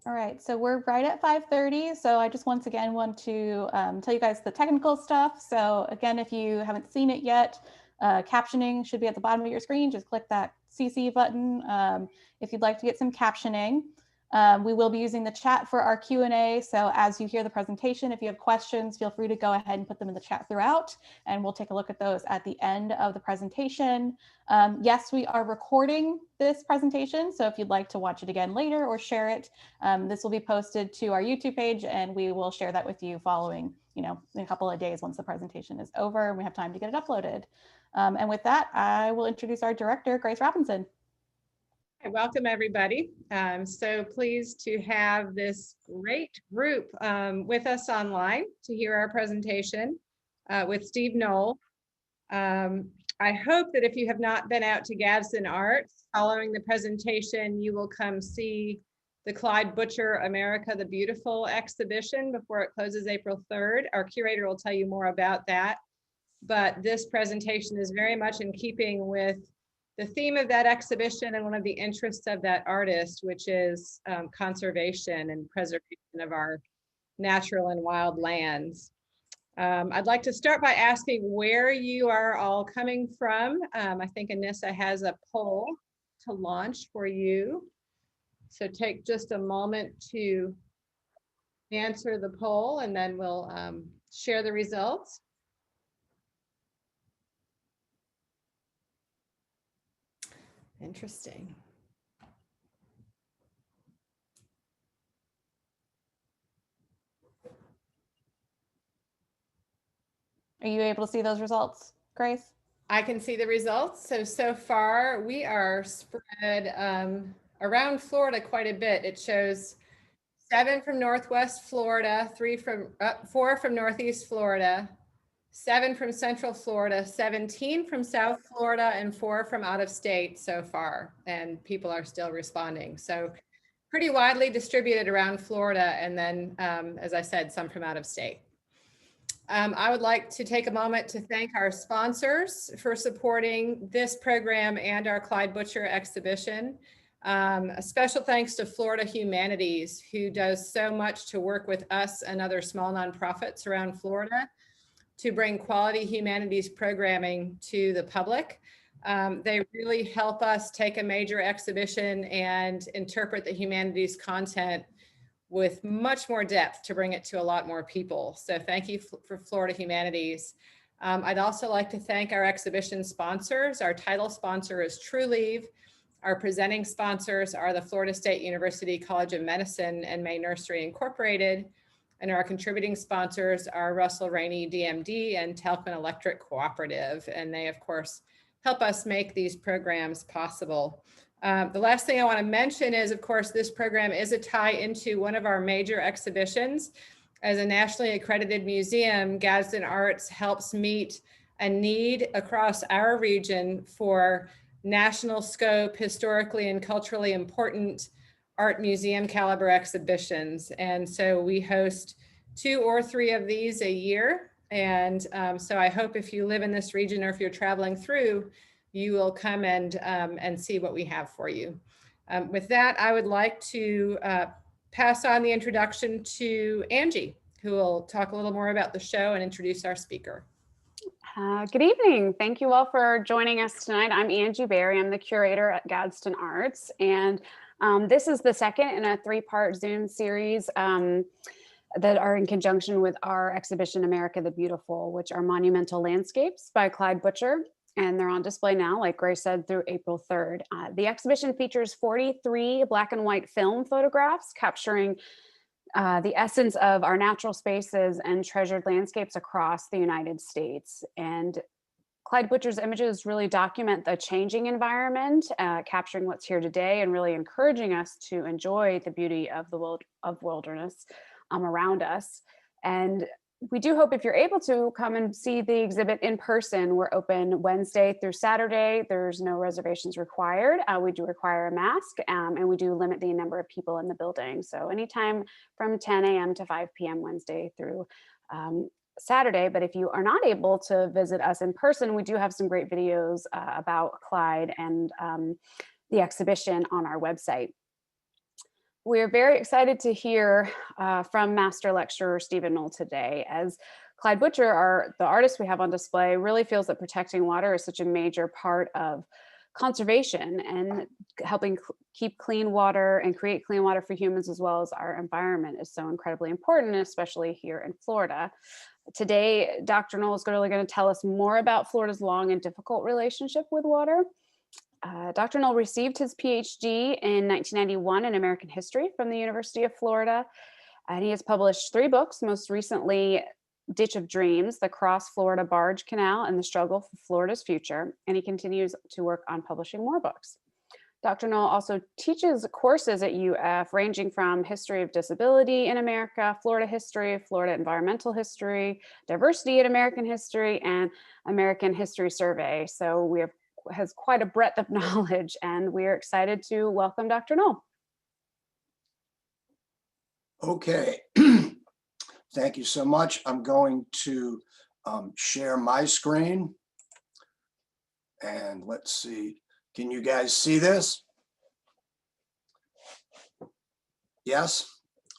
All right, so we're right at 5:30. So I just once again want to tell you guys the technical stuff. So again, if you haven't seen it yet, captioning should be at the bottom of your screen. Just click that CC button if you'd like to get some captioning. We will be using the chat for our Q&A. So as you hear the presentation, if you have questions, feel free to go ahead and put them in the chat throughout, and we'll take a look at those at the end of the presentation. Yes, we are recording this presentation. So if you'd like to watch it again later or share it, this will be posted to our YouTube page, and we will share that with you following, in a couple of days once the presentation is over and we have time to get it uploaded. And with that, I will introduce our director, Grace Robinson. Welcome, everybody. I'm so pleased to have this great group with us online to hear our presentation with Steve Noll. I hope that if you have not been out to Gadsden Arts, following the presentation, you will come see the Clyde Butcher America the Beautiful exhibition before it closes April 3rd. Our curator will tell you more about that. But this presentation is very much in keeping with the theme of that exhibition and one of the interests of that artist, which is conservation and preservation of our natural and wild lands. I'd like to start by asking where you are all coming from. I think Anissa has a poll to launch for you. So take just a moment to answer the poll, and then we'll share the results. Interesting. Are you able to see those results, Grace? I can see the results. So far we are spread around Florida quite a bit. It shows 7 from Northwest Florida, 4 from Northeast Florida, 7 from Central Florida, 17 from South Florida, and 4 from out of state so far. And people are still responding. So pretty widely distributed around Florida. And then, as I said, some from out of state. I would like to take a moment to thank our sponsors for supporting this program and our Clyde Butcher exhibition. A special thanks to Florida Humanities, who does so much to work with us and other small nonprofits around Florida to bring quality humanities programming to the public. They really help us take a major exhibition and interpret the humanities content with much more depth to bring it to a lot more people. So thank you for Florida Humanities. I'd also like to thank our exhibition sponsors. Our title sponsor is TrueLeave. Our presenting sponsors are the Florida State University College of Medicine and May Nursery Incorporated. And our contributing sponsors are Russell Rainey DMD and Telquin Electric Cooperative. And they, of course, help us make these programs possible. The last thing I want to mention is, of course, this program is a tie into one of our major exhibitions. As a nationally accredited museum, Gadsden Arts helps meet a need across our region for national scope, historically and culturally important art museum caliber exhibitions. And so we host 2 or 3 of these a year. And so I hope if you live in this region or if you're traveling through, you will come and see what we have for you. With that, I would like to pass on the introduction to Angie, who will talk a little more about the show and introduce our speaker. Good evening. Thank you all for joining us tonight. I'm Angie Berry. I'm the curator at Gadsden Arts. And this is the second in a 3-part Zoom series that are in conjunction with our exhibition, America the Beautiful, which are monumental landscapes by Clyde Butcher. And they're on display now, like Grace said, through April 3rd. The exhibition features 43 black and white film photographs capturing the essence of our natural spaces and treasured landscapes across the United States. And Clyde Butcher's images really document the changing environment, capturing what's here today and really encouraging us to enjoy the beauty of the wilderness around us. And we do hope if you're able to come and see the exhibit in person. We're open Wednesday through Saturday. There's no reservations required. We do require a mask, and we do limit the number of people in the building. So anytime from 10 a.m. to 5 p.m. Wednesday through Saturday. But if you are not able to visit us in person, we do have some great videos about Clyde and the exhibition on our website. We're very excited to hear from Master Lecturer Stephen Noll today, as Clyde Butcher, the artist we have on display, really feels that protecting water is such a major part of conservation and helping keep clean water and create clean water for humans as well as our environment is so incredibly important, especially here in Florida. Today, Dr. Noll is really going to tell us more about Florida's long and difficult relationship with water. Dr. Noll received his PhD in 1991 in American history from the University of Florida, and he has published 3 books, most recently Ditch of Dreams, The Cross-Florida Barge Canal and the Struggle for Florida's Future, and he continues to work on publishing more books. Dr. Noll also teaches courses at UF ranging from history of disability in America, Florida history, Florida environmental history, diversity in American history, and American History Survey. So has quite a breadth of knowledge, and we're excited to welcome Dr. Noll. Okay, thank you so much. I'm going to share my screen. And let's see, can you guys see this? Yes?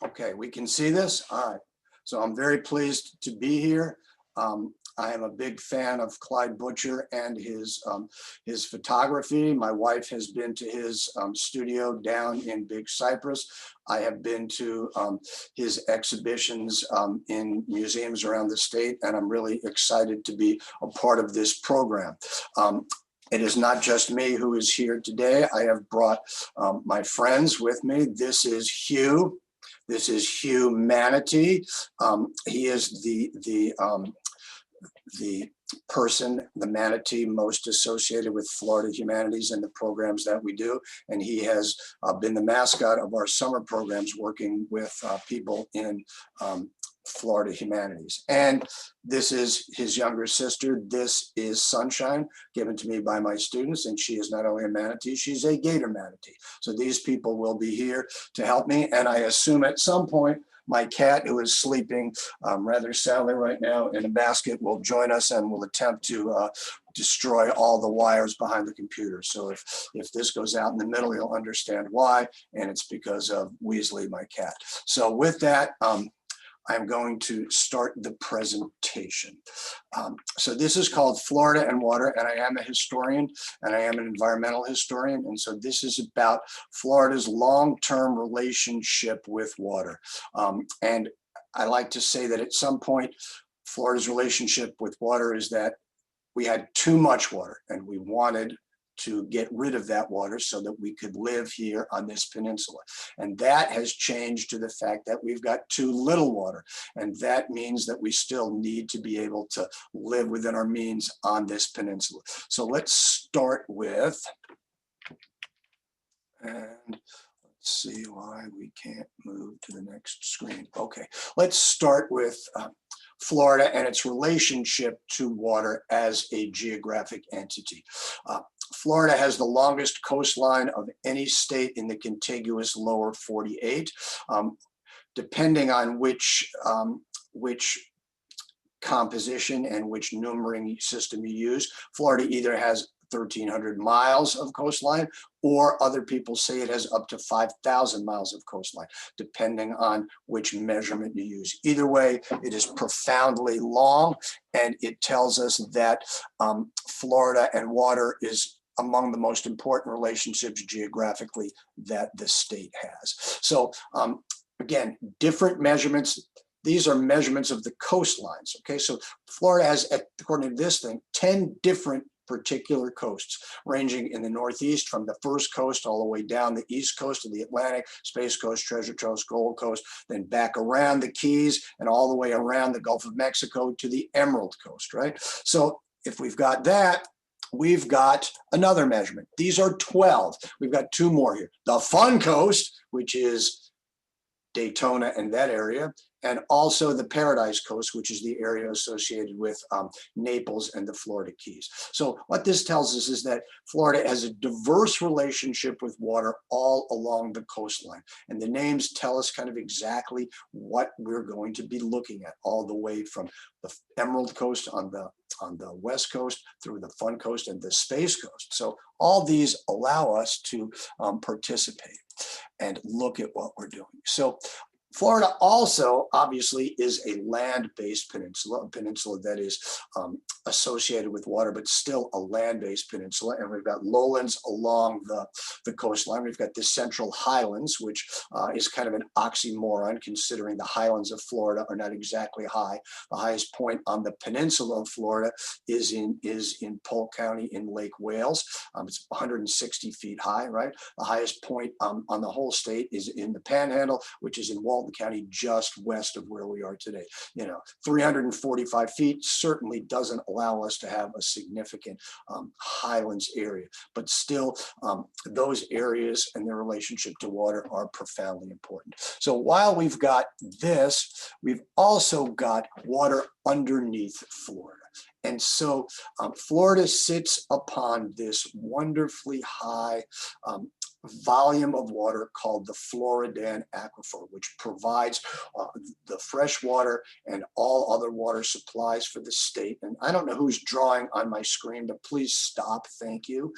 Okay, we can see this? All right. So I'm very pleased to be here. I am a big fan of Clyde Butcher and his photography. My wife has been to his studio down in Big Cypress. I have been to his exhibitions in museums around the state, and I'm really excited to be a part of this program. It is not just me who is here today. I have brought my friends with me. This is Hugh. This is Hugh Manatee. He is the person, the manatee most associated with Florida Humanities and the programs that we do. And he has been the mascot of our summer programs working with people in Florida Humanities. And this is his younger sister. This is Sunshine, given to me by my students. And she is not only a manatee, she's a gator manatee. So these people will be here to help me. And I assume at some point, my cat, who is sleeping rather sadly right now in a basket, will join us and will attempt to destroy all the wires behind the computer. So if this goes out in the middle, you'll understand why. And it's because of Weasley, my cat. So with that, I'm going to start the presentation. So this is called Florida and Water, and I am a historian and I am an environmental historian. And so this is about Florida's long-term relationship with water. And I like to say that at some point, Florida's relationship with water is that we had too much water and we wanted to get rid of that water so that we could live here on this peninsula. And that has changed to the fact that we've got too little water. And that means that we still need to be able to live within our means on this peninsula. So let's start with, and let's see why we can't move to the next screen. Okay, let's start with Florida and its relationship to water as a geographic entity. Florida has the longest coastline of any state in the contiguous lower 48. Depending on which composition and which numbering system you use, Florida either has 1,300 miles of coastline, or other people say it has up to 5,000 miles of coastline, depending on which measurement you use. Either way, it is profoundly long, and it tells us that Florida and water is among the most important relationships geographically that the state has. So again, different measurements. These are measurements of the coastlines, okay? So Florida has, according to this thing, 10 different particular coasts, ranging in the Northeast from the First Coast all the way down the East Coast of the Atlantic, Space Coast, Treasure Coast, Gold Coast, then back around the Keys and all the way around the Gulf of Mexico to the Emerald Coast, right? So if we've got that, we've got another measurement. These are 12. We've got 2 more here. The Fun Coast, which is Daytona and that area, and also the Paradise Coast, which is the area associated with Naples and the Florida Keys. So what this tells us is that Florida has a diverse relationship with water all along the coastline. And the names tell us kind of exactly what we're going to be looking at, all the way from the Emerald Coast on the West Coast through the Fun Coast and the Space Coast. So all these allow us to participate and look at what we're doing. So Florida also obviously is a land-based peninsula, a peninsula that is associated with water, but still a land-based peninsula. And we've got lowlands along the coastline. We've got the Central Highlands, which is kind of an oxymoron, considering the highlands of Florida are not exactly high. The highest point on the peninsula of Florida is in Polk County in Lake Wales. It's 160 feet high, right? The highest point on the whole state is in the Panhandle, which is in Walton County, just west of where we are today. 345 feet certainly doesn't allow us to have a significant highlands area, but still those areas and their relationship to water are profoundly important. So while we've got this, we've also got water underneath Florida. And so Florida sits upon this wonderfully high volume of water called the Floridan Aquifer, which provides the fresh water and all other water supplies for the state. And I don't know who's drawing on my screen, but please stop, thank you.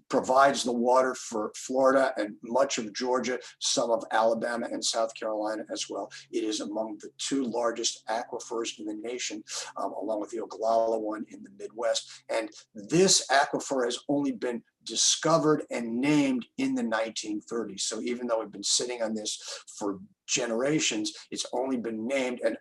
Provides the water for Florida and much of Georgia, some of Alabama and South Carolina as well. It is among the two largest aquifers in the nation, along with the Ogallala one in the Midwest. And this aquifer has only been discovered and named in the 1930s. So even though we've been sitting on this for generations, it's only been named, and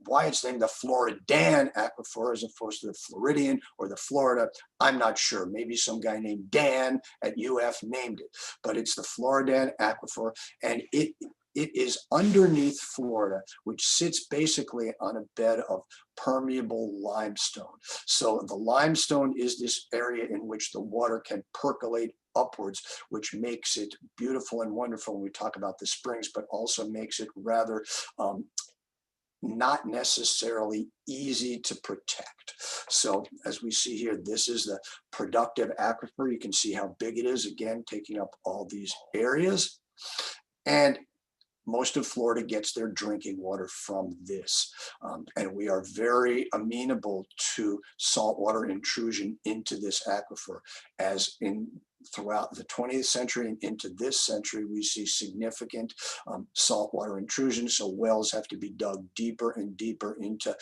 why it's named the Floridan Aquifer as opposed to the Floridian or the Florida, I'm not sure. Maybe some guy named Dan at UF named it, but it's the Floridan Aquifer, and it is underneath Florida, which sits basically on a bed of permeable limestone. So the limestone is this area in which the water can percolate upwards, which makes it beautiful and wonderful when we talk about the springs, but also makes it rather not necessarily easy to protect. So as we see here, this is the productive aquifer. You can see how big it is, again, taking up all these areas. And most of Florida gets their drinking water from this. And we are very amenable to saltwater intrusion into this aquifer, as throughout the 20th century and into this century, we see significant saltwater intrusion. So wells have to be dug deeper and deeper into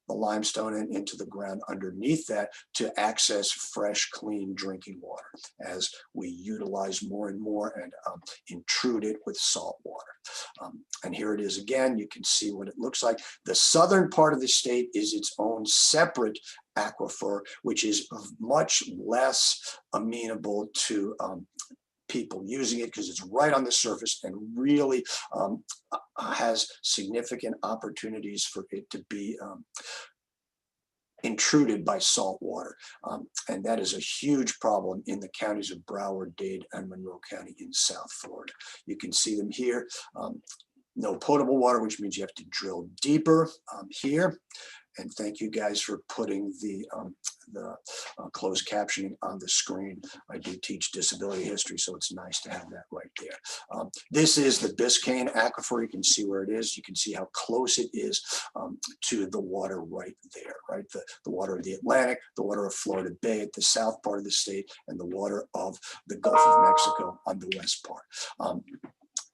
the limestone and into the ground underneath that to access fresh, clean drinking water, as we utilize more and more and intrude it with salt water. And here it is again. You can see what it looks like. The southern part of the state is its own separate aquifer, which is much less amenable to people using it because it's right on the surface and really has significant opportunities for it to be intruded by salt water. And that is a huge problem in the counties of Broward, Dade, and Monroe County in South Florida. You can see them here. No potable water, which means you have to drill deeper here. And thank you guys for putting the closed captioning on the screen. I do teach disability history, so it's nice to have that right there. This is the Biscayne Aquifer. You can see where it is. You can see how close it is to the water right there, right? The water of the Atlantic, the water of Florida Bay at the south part of the state, and the water of the Gulf of Mexico on the west part.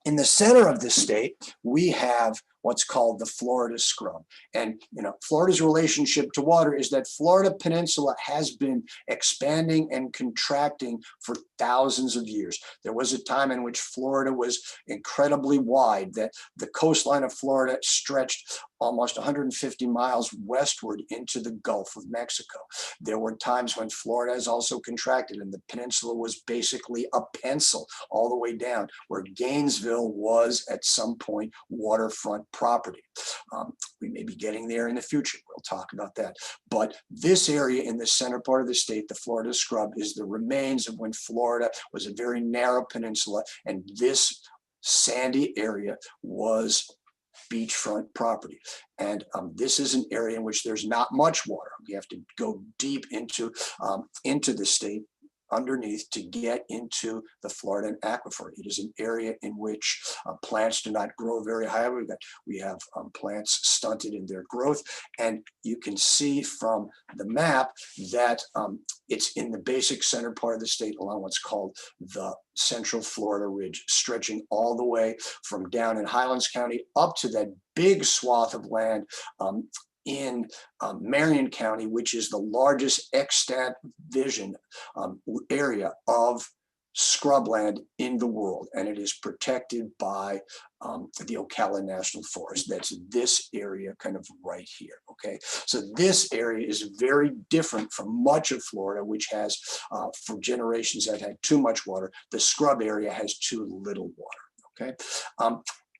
In the center of the state, we have what's called the Florida scrub. And Florida's relationship to water is that Florida Peninsula has been expanding and contracting for thousands of years. There was a time in which Florida was incredibly wide, that the coastline of Florida stretched almost 150 miles westward into the Gulf of Mexico. There were times when Florida has also contracted and the peninsula was basically a pencil all the way down, where Gainesville was at some point waterfront property. We may be getting there in the future. We'll talk about that. But this area in the center part of the state, the Florida scrub, is the remains of when Florida was a very narrow peninsula, and this sandy area was beachfront property. And this is an area in which there's not much water. You have to go deep into the state underneath to get into the Florida aquifer. It is an area in which plants do not grow very high. We have plants stunted in their growth, and you can see from the map that it's in the basic center part of the state along what's called the Central Florida Ridge, stretching all the way from down in Highlands County up to that big swath of land in Marion County, which is the largest extant vision area of scrubland in the world, and it is protected by the Ocala National Forest. That's this area kind of right here, okay? So this area is very different from much of Florida, which has, for generations that had too much water. The scrub area has too little water, okay?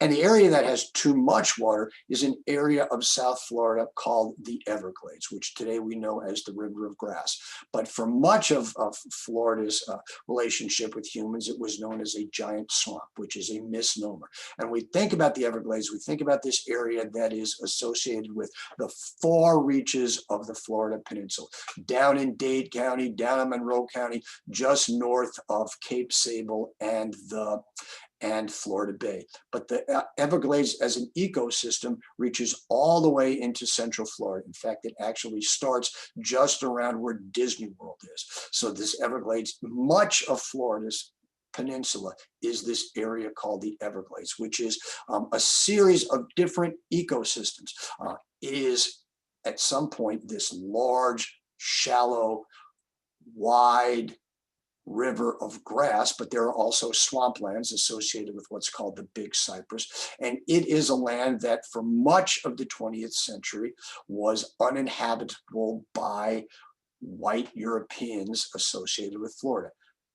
And the area that has too much water is an area of South Florida called the Everglades, which today we know as the River of Grass. But for much of Florida's relationship with humans, it was known as a giant swamp, which is a misnomer. And we think about the Everglades, we think about this area that is associated with the far reaches of the Florida Peninsula, down in Dade County, down in Monroe County, just north of Cape Sable and Florida Bay. But the Everglades as an ecosystem reaches all the way into Central Florida. In fact, it actually starts just around where Disney World is. So this Everglades, much of Florida's peninsula is this area called the Everglades, which is a series of different ecosystems. It is at some point this large, shallow, wide river of grass, but there are also swamplands associated with what's called the Big Cypress. And it is a land that for much of the 20th century was uninhabitable by white Europeans associated with Florida.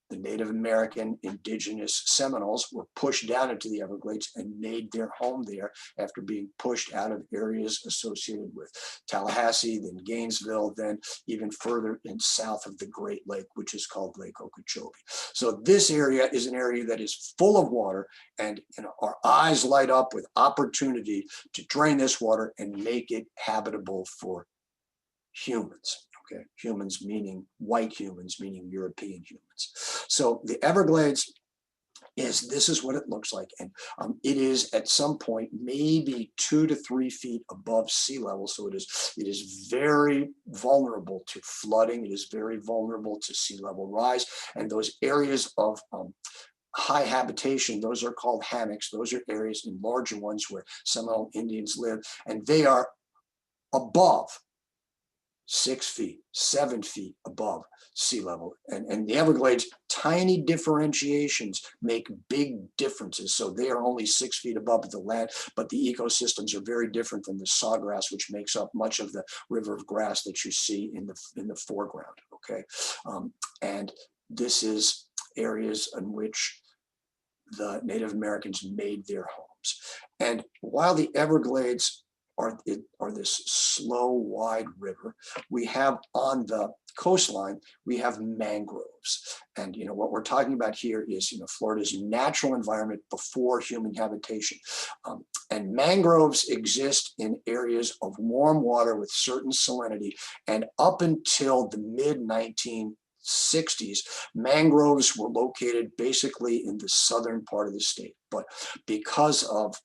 The Native American indigenous Seminoles were pushed down into the Everglades and made their home there after being pushed out of areas associated with Tallahassee, then Gainesville, then even further in south of the Great Lake, which is called Lake Okeechobee. So this area is an area that is full of water, and our eyes light up with opportunity to drain this water and make it habitable for humans. Okay, humans meaning white humans, meaning European humans. So the Everglades this is what it looks like, and it is at some point maybe 2 to 3 feet above sea level. So it is very vulnerable to flooding. It is very vulnerable to sea level rise, and those areas of high habitation, those are called hammocks. Those are areas in larger ones where Seminole Indians live, and they are above 6 feet, 7 feet above sea level. And the Everglades, tiny differentiations make big differences. So they are only 6 feet above the land, but the ecosystems are very different than the sawgrass, which makes up much of the river of grass that you see in the foreground, okay? And this is areas in which the Native Americans made their homes. And while the Everglades are this slow, wide river, we have on the coastline, we have mangroves. And what we're talking about here is Florida's natural environment before human habitation. And mangroves exist in areas of warm water with certain salinity. And up until the mid-1960s, mangroves were located basically in the southern part of the state. But because of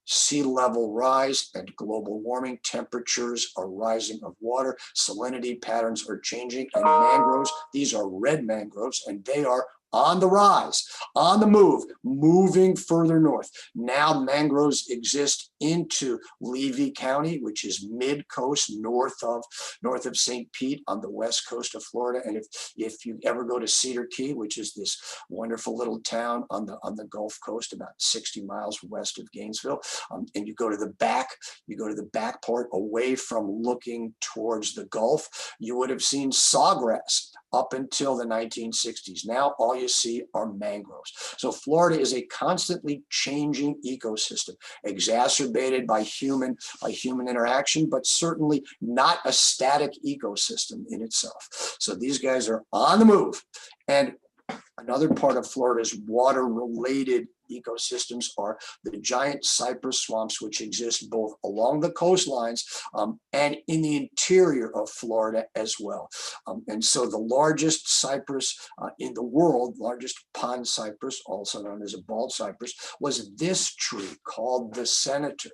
sea level rise and global warming, temperatures are rising of water, salinity patterns are changing, and mangroves, these are red mangroves, and they are on the rise, on the move, moving further north. Now mangroves exist into Levy County, which is mid-coast north of St. Pete on the west coast of Florida. And if you ever go to Cedar Key, which is this wonderful little town on the Gulf Coast, about 60 miles west of Gainesville, and you go to the back part away from looking towards the Gulf, you would have seen sawgrass up until the 1960s. Now all you see are mangroves. So Florida is a constantly changing ecosystem, exacerbated by human interaction, but certainly not a static ecosystem in itself. So these guys are on the move. And another part of Florida's water-related ecosystems are the giant cypress swamps, which exist both along the coastlines and in the interior of Florida as well. And so the largest cypress in the world, largest pond cypress, also known as a bald cypress, was this tree called the Senator.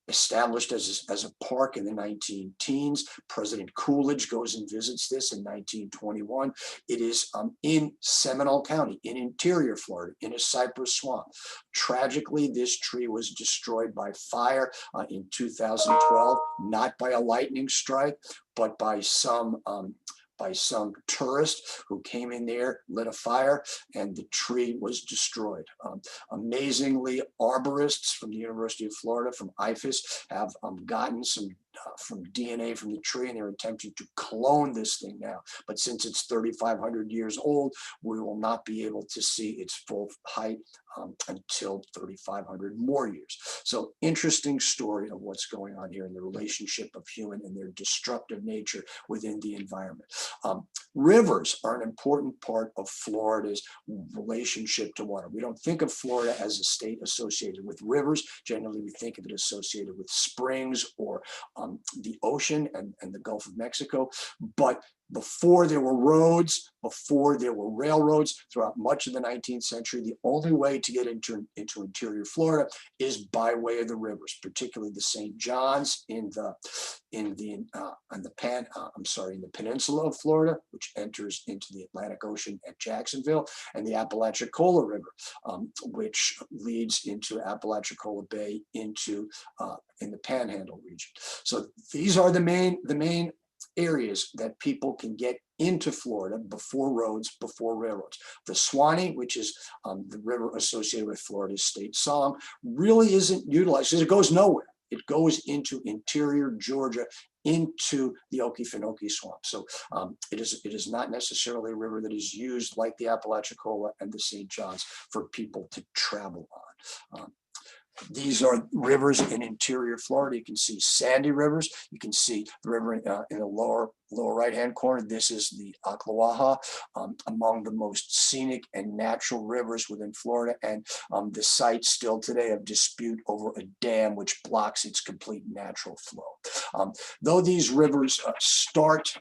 Established as a park in the 19-teens. President Coolidge goes and visits this in 1921. It is in Seminole County, in interior Florida, in a cypress swamp. Tragically, this tree was destroyed by fire in 2012, not by a lightning strike, but by some tourist who came in there, lit a fire, and the tree was destroyed. Amazingly, arborists from the University of Florida, from IFAS, have gotten some from DNA from the tree, and they're attempting to clone this thing now. But since it's 3,500 years old, we will not be able to see its full height until 3,500 more years. So interesting story of what's going on here in the relationship of human and their destructive nature within the environment. Rivers are an important part of Florida's relationship to water. We don't think of Florida as a state associated with rivers. Generally, we think of it associated with springs or the ocean and the Gulf of Mexico. But before there were roads, before there were railroads, throughout much of the 19th century, the only way to get into interior Florida is by way of the rivers, particularly the St. Johns in the peninsula of Florida, which enters into the Atlantic Ocean at Jacksonville, and the Apalachicola River, which leads into Apalachicola Bay into in the Panhandle region. So these are the main areas that people can get into Florida before roads, before railroads. The Swanee, which is the river associated with Florida's state song, really isn't utilized because it goes nowhere. It goes into interior Georgia, into the Okefenokee Swamp. So it is not necessarily a river that is used like the Apalachicola and the St. Johns for people to travel on. These are rivers in interior Florida. You can see sandy rivers. You can see the river in the lower right-hand corner. This is the Ocklawaha, among the most scenic and natural rivers within Florida, and the site still today of dispute over a dam which blocks its complete natural flow. Though these rivers start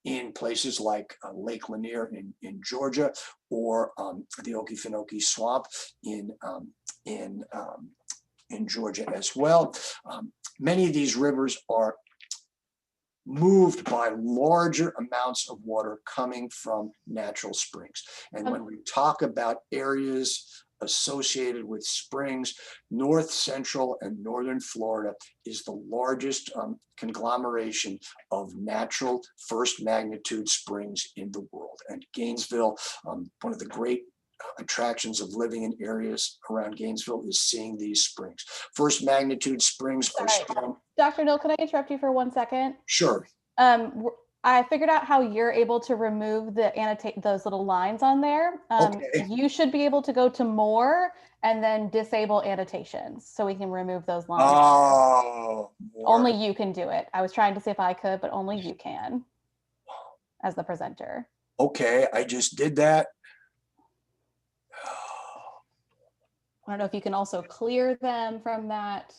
in places like Lake Lanier in Georgia, or the Okefenokee Swamp in Georgia as well. Many of these rivers are moved by larger amounts of water coming from natural springs. And when we talk about areas associated with springs, north, central, and northern Florida is the largest conglomeration of natural first magnitude springs in the world. And Gainesville, one of the great attractions of living in areas around Gainesville is seeing these springs. First magnitude springs are strong. Dr. Noll, can I interrupt you for 1 second? Sure. I figured out how you're able to remove those little lines on there. Okay. You should be able to go to more and then disable annotations so we can remove those lines. Oh, only you can do it. I was trying to see if I could, but only you can as the presenter. Okay, I just did that. I don't know if you can also clear them from that.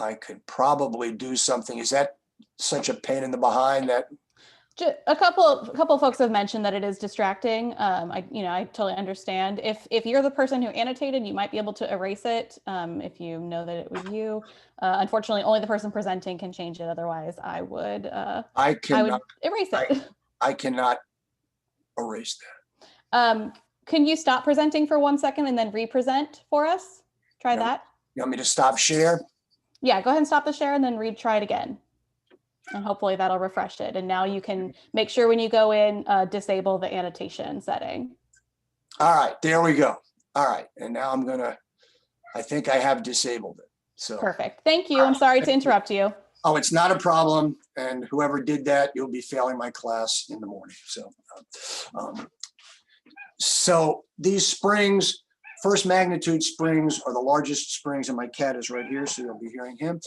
I could probably do something. Is that such a pain in the behind that? A couple of folks have mentioned that it is distracting. I totally understand. If you're the person who annotated, you might be able to erase it if you know that it was you. Unfortunately, only the person presenting can change it. Otherwise, I would erase it. I cannot erase that. Can you stop presenting for 1 second and then re-present for us? Try that. You want me to stop share? Yeah, go ahead and stop the share and then try it again. And hopefully that'll refresh it. And now you can make sure when you go in, disable the annotation setting. All right, there we go. All right, and now I think I have disabled it. So perfect. Thank you. I'm sorry to interrupt you. Oh, it's not a problem. And whoever did that, you'll be failing my class in the morning. So these springs First magnitude springs are the largest springs, and my cat is right here, so you'll be hearing him.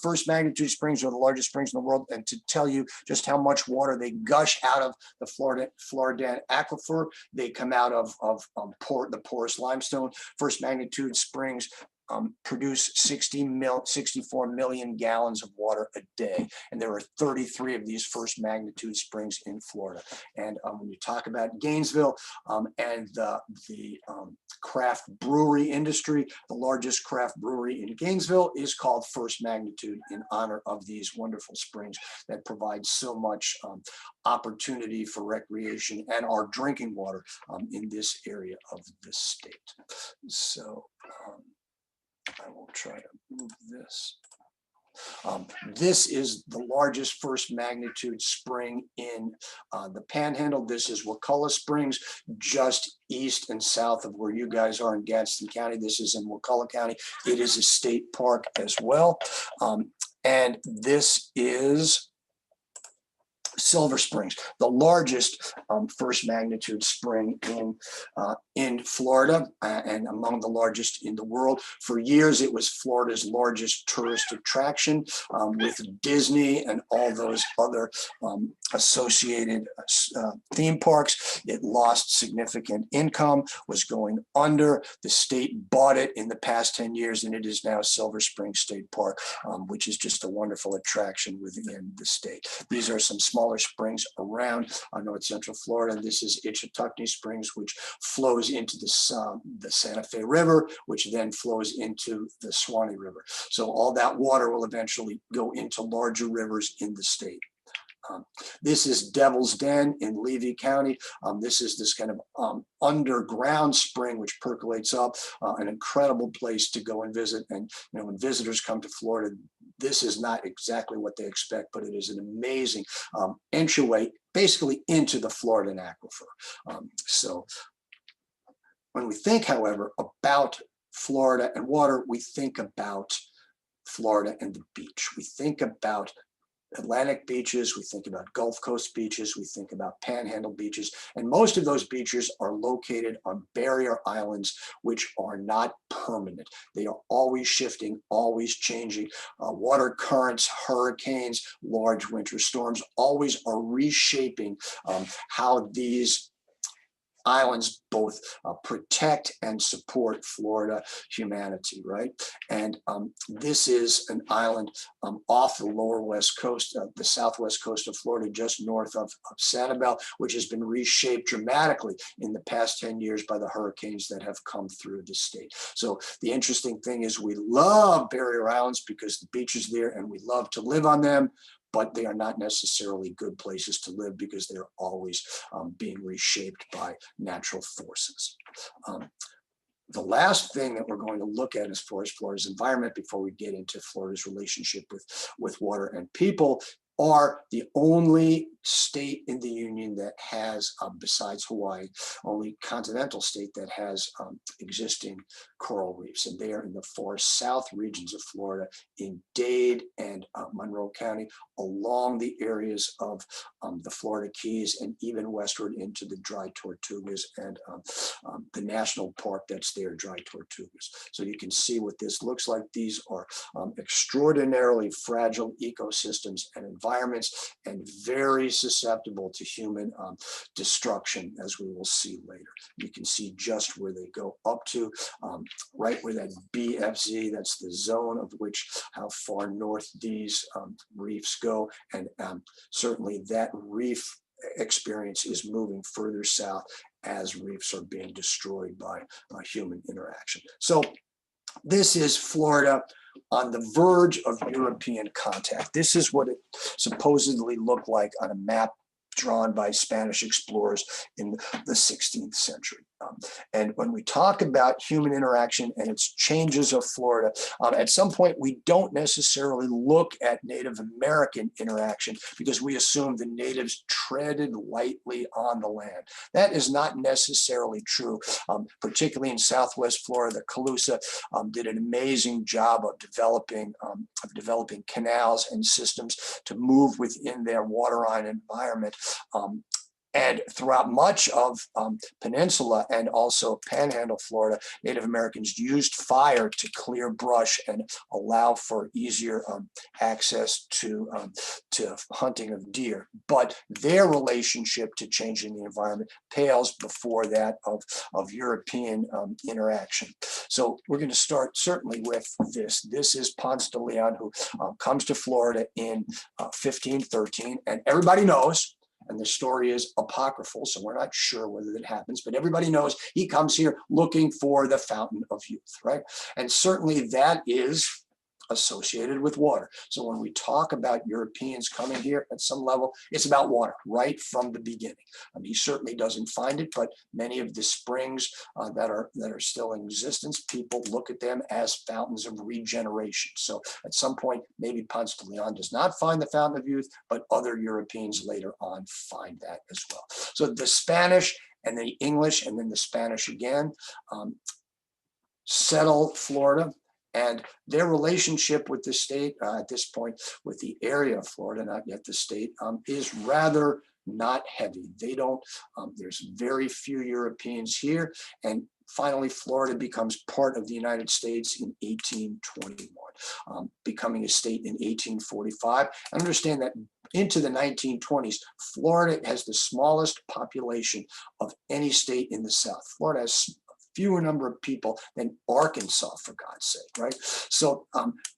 First magnitude springs are the largest springs in the world, and to tell you just how much water they gush out of the Biscayne Aquifer, they come out of the porous limestone. First magnitude springs produce 64 million gallons of water a day. And there are 33 of these first magnitude springs in Florida. And when you talk about Gainesville and the craft brewery industry, the largest craft brewery in Gainesville is called First Magnitude in honor of these wonderful springs that provide so much opportunity for recreation and our drinking water in this area of the state. So I will try to move this. This is the largest first magnitude spring in the Panhandle. This is Wakulla Springs, just east and south of where you guys are in Gadsden County. This is in Wakulla County. It is a state park as well. And this is Silver Springs, the largest first magnitude spring in Florida and among the largest in the world. For years, it was Florida's largest tourist attraction with Disney and all those other associated theme parks. It lost significant income, was going under. The state bought it in the past 10 years, and it is now Silver Spring State Park, which is just a wonderful attraction within the state. These are some smaller springs around north central Florida. This is Okeechobee Springs, which flows into the Santa Fe River, which then flows into the Suwannee River. So all that water will eventually go into larger rivers in the state. This is Devil's Den in Levy County. This is this kind of underground spring which percolates up, an incredible place to go and visit. And when visitors come to Florida, this is not exactly what they expect, but it is an amazing entryway basically into the Floridan aquifer. So when we think, however, about Florida and water, we think about Florida and the beach. We think about Atlantic beaches, we think about Gulf Coast beaches, we think about Panhandle beaches, and most of those beaches are located on barrier islands, which are not permanent. They are always shifting, always changing. Water currents, hurricanes, large winter storms always are reshaping how these islands both protect and support Florida humanity, right? And this is an island off the lower west coast, the southwest coast of Florida, just north of Sanibel, which has been reshaped dramatically in the past 10 years by the hurricanes that have come through the state. So the interesting thing is we love barrier islands because the beach is there and we love to live on them, but they are not necessarily good places to live because they're always being reshaped by natural forces. The last thing that we're going to look at as far as Florida's environment before we get into Florida's relationship with water and people are the only state in the union that has, besides Hawaii, only continental state that has existing coral reefs. And they are in the far south regions of Florida, in Dade and Monroe County, along the areas of the Florida Keys and even westward into the Dry Tortugas and the national park that's there, Dry Tortugas. So you can see what this looks like. These are extraordinarily fragile ecosystems and environments and very susceptible to human destruction, as we will see later. You can see just where they go up to, right where that BFZ, that's the zone of which how far north these reefs go. And certainly that reef experience is moving further south as reefs are being destroyed by human interaction. So this is Florida on the verge of European contact. This is what it supposedly looked like on a map drawn by Spanish explorers in the 16th century. And when we talk about human interaction and its changes of Florida, at some point we don't necessarily look at Native American interaction because we assume the natives treaded lightly on the land. That is not necessarily true, particularly in Southwest Florida. Calusa did an amazing job of developing canals and systems to move within their waterine environment. And throughout much of Peninsula and also Panhandle, Florida, Native Americans used fire to clear brush and allow for easier access to hunting of deer. But their relationship to changing the environment pales before that of European interaction. So we're going to start certainly with this. This is Ponce de Leon, who comes to Florida in 1513, and everybody knows, and the story is apocryphal, so we're not sure whether it happens, but everybody knows he comes here looking for the fountain of youth, right? And certainly that is associated with water. So when we talk about Europeans coming here at some level, it's about water right from the beginning. He certainly doesn't find it, but many of the springs that are still in existence, people look at them as fountains of regeneration. So at some point, maybe Ponce de Leon does not find the fountain of youth, but other Europeans later on find that as well. So the Spanish and the English and then the Spanish again settle Florida. And their relationship with the state at this point, with the area of Florida, not yet the state, is rather not heavy. They don't, there's very few Europeans here. And finally, Florida becomes part of the United States in 1821, becoming a state in 1845. And understand that into the 1920s, Florida has the smallest population of any state in the South. Florida has fewer number of people than Arkansas, for God's sake, right? So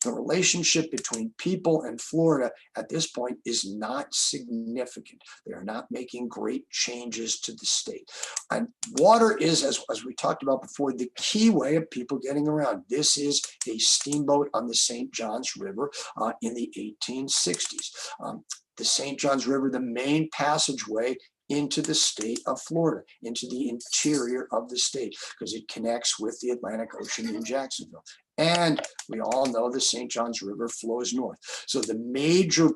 the relationship between people and Florida at this point is not significant. They are not making great changes to the state. And water is, as we talked about before, the key way of people getting around. This is a steamboat on the St. Johns River in the 1860s. The St. Johns River, the main passageway into the state of Florida, into the interior of the state, because it connects with the Atlantic Ocean in Jacksonville. And we all know the St. Johns River flows north. So the major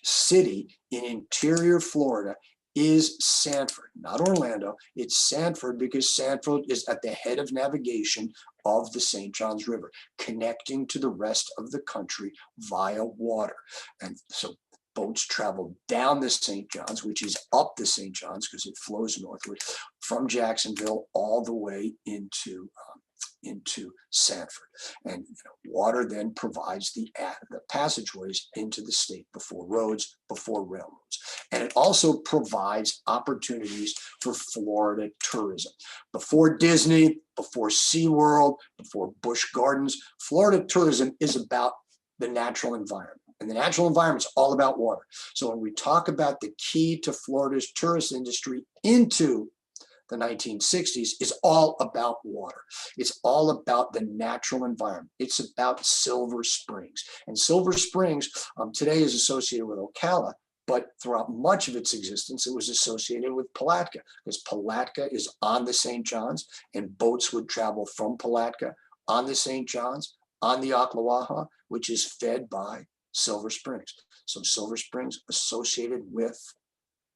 city in interior Florida is Sanford, not Orlando. It's Sanford because Sanford is at the head of navigation of the St. Johns River, connecting to the rest of the country via water. And so boats travel down the St. Johns, which is up the St. Johns because it flows northward from Jacksonville all the way into Sanford. And water then provides the passageways into the state before roads, before railroads. And it also provides opportunities for Florida tourism. Before Disney, before SeaWorld, before Busch Gardens, Florida tourism is about the natural environment. And the natural environment is all about water. So when we talk about the key to Florida's tourist industry into the 1960s, is all about water. It's all about the natural environment. It's about Silver Springs. And Silver Springs today is associated with Ocala, but throughout much of its existence, it was associated with Palatka, because Palatka is on the St. Johns, and boats would travel from Palatka on the St. Johns, on the Ocklawaha, which is fed by Silver Springs. So Silver Springs associated with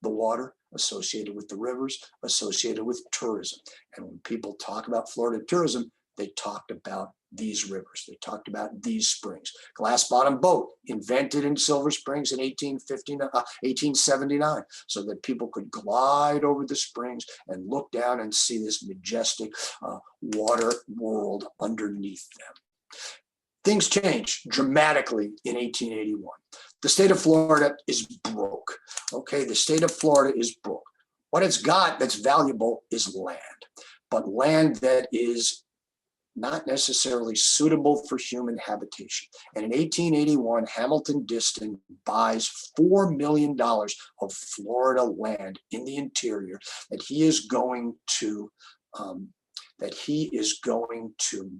the water, associated with the rivers, associated with tourism. And when people talk about Florida tourism, they talked about these rivers. They talked about these springs. Glass bottom boat invented in Silver Springs in 1879, so that people could glide over the springs and look down and see this majestic water world underneath them. Things changed dramatically in 1881. The state of Florida is broke. Okay, the state of Florida is broke. What it's got that's valuable is land, but land that is not necessarily suitable for human habitation. And in 1881, Hamilton Diston buys $4 million of Florida land in the interior that he is going to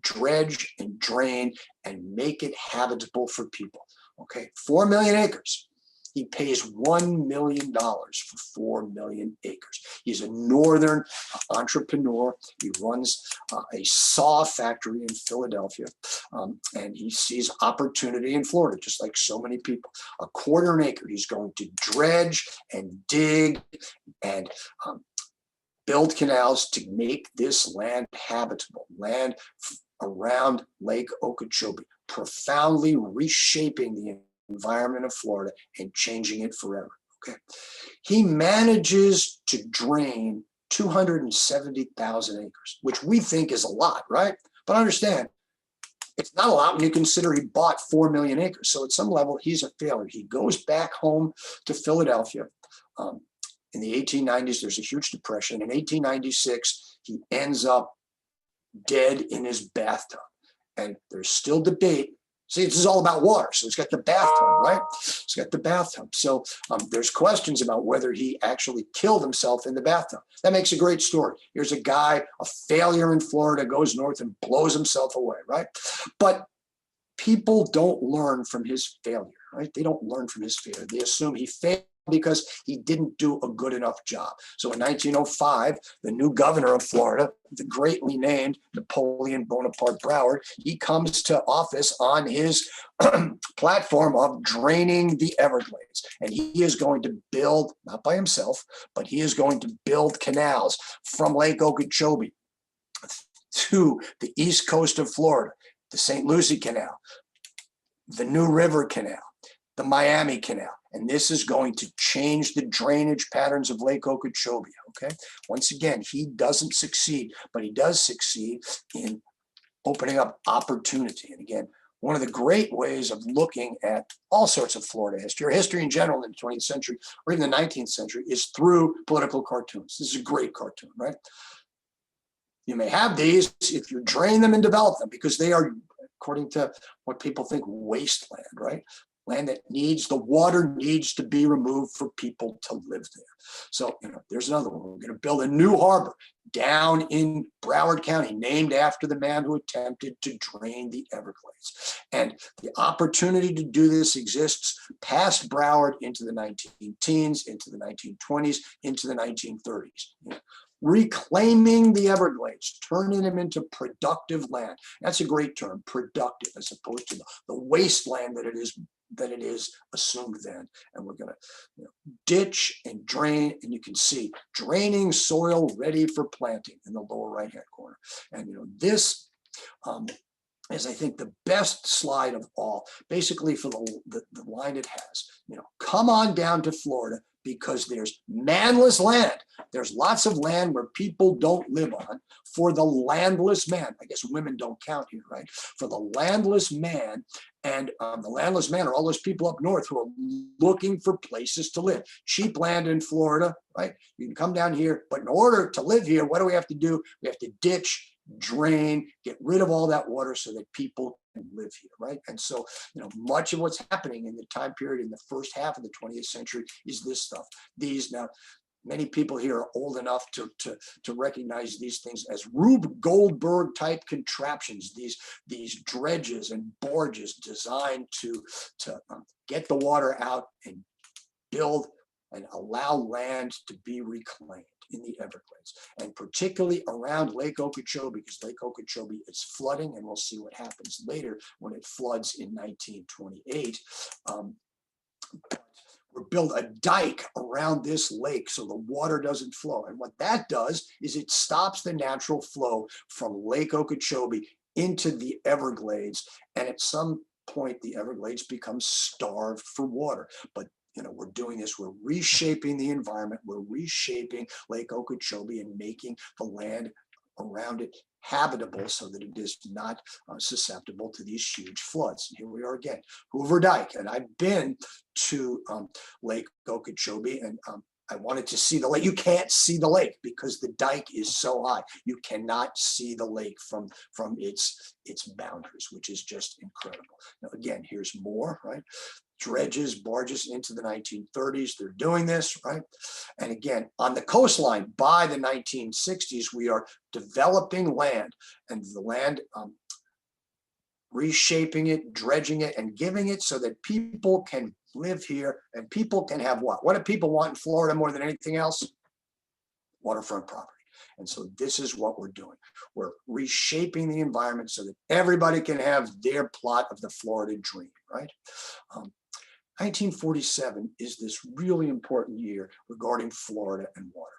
dredge and drain and make it habitable for people. Okay, 4 million acres. He pays $1 million for 4 million acres. He's a northern entrepreneur. He runs a saw factory in Philadelphia, and he sees opportunity in Florida, just like so many people. A quarter an acre. He's going to dredge and dig and build canals to make this land habitable, land around Lake Okeechobee, profoundly reshaping the environment of Florida and changing it forever. Okay. He manages to drain 270,000 acres, which we think is a lot, right? But understand, it's not a lot when you consider he bought 4 million acres. So at some level, he's a failure. He goes back home to Philadelphia. In the 1890s, there's a huge depression. In 1896, he ends up dead in his bathtub. And there's still debate. See, this is all about water. So he's got the bathtub, right? He's got the bathtub. So there's questions about whether he actually killed himself in the bathtub. That makes a great story. Here's a guy, a failure in Florida, goes north and blows himself away, right? But people don't learn from his failure, right? They don't learn from his failure. They assume he failed because he didn't do a good enough job. So in 1905, the new governor of Florida, the greatly named Napoleon Bonaparte Broward, he comes to office on his platform of draining the Everglades. And he is going to build, not by himself, but he is going to build canals from Lake Okeechobee to the east coast of Florida, the St. Lucie Canal, the New River Canal, the Miami Canal. And this is going to change the drainage patterns of Lake Okeechobee, okay? Once again, he doesn't succeed, but he does succeed in opening up opportunity. And again, one of the great ways of looking at all sorts of Florida history, or history in general in the 20th century, or even the 19th century, is through political cartoons. This is a great cartoon, right? You may have these if you drain them and develop them, because they are, according to what people think, wasteland, right? Land that needs, the water needs to be removed for people to live there. So, there's another one. We're going to build a new harbor down in Broward County, named after the man who attempted to drain the Everglades. And the opportunity to do this exists past Broward into the 19-teens, into the 1920s, into the 1930s. Reclaiming the Everglades, turning them into productive land. That's a great term, productive, as opposed to the wasteland that it is assumed then. And we're going to ditch and drain, and you can see draining soil ready for planting in the lower right hand corner. And this is, I think, the best slide of all, basically for the line it has. Come on down to Florida, because there's manless land. There's lots of land where people don't live on. For the landless man, I guess women don't count here, right? For the landless man, and the landless man are all those people up north who are looking for places to live. Cheap land in Florida, right? You can come down here, but in order to live here, what do we have to do? We have to ditch, drain, get rid of all that water so that people can live here, right? And so, much of what's happening in the time period in the first half of the 20th century is this stuff. Now, many people here are old enough to recognize these things as Rube Goldberg type contraptions, these dredges and barges designed to get the water out and build and allow land to be reclaimed in the Everglades, and particularly around Lake Okeechobee, because Lake Okeechobee is flooding, and we'll see what happens later when it floods in 1928. Or build a dike around this lake so the water doesn't flow. And what that does is it stops the natural flow from Lake Okeechobee into the Everglades. And at some point, the Everglades become starved for water. But we're doing this, we're reshaping the environment, we're reshaping Lake Okeechobee and making the land around it habitable so that it is not susceptible to these huge floods. And here we are again, Hoover Dike. And I've been to Lake Okeechobee, and I wanted to see the lake. You can't see the lake because the dike is so high. You cannot see the lake from its boundaries, which is just incredible. Now, again, here's more, right? Dredges, barges into the 1930s. They're doing this, right? And again, on the coastline by the 1960s, we are developing land, and the land, reshaping it, dredging it, and giving it so that people can live here, and people can have what? What do people want in Florida more than anything else? Waterfront property. And so this is what we're doing. We're reshaping the environment so that everybody can have their plot of the Florida dream, right? 1947 is this really important year regarding Florida and water.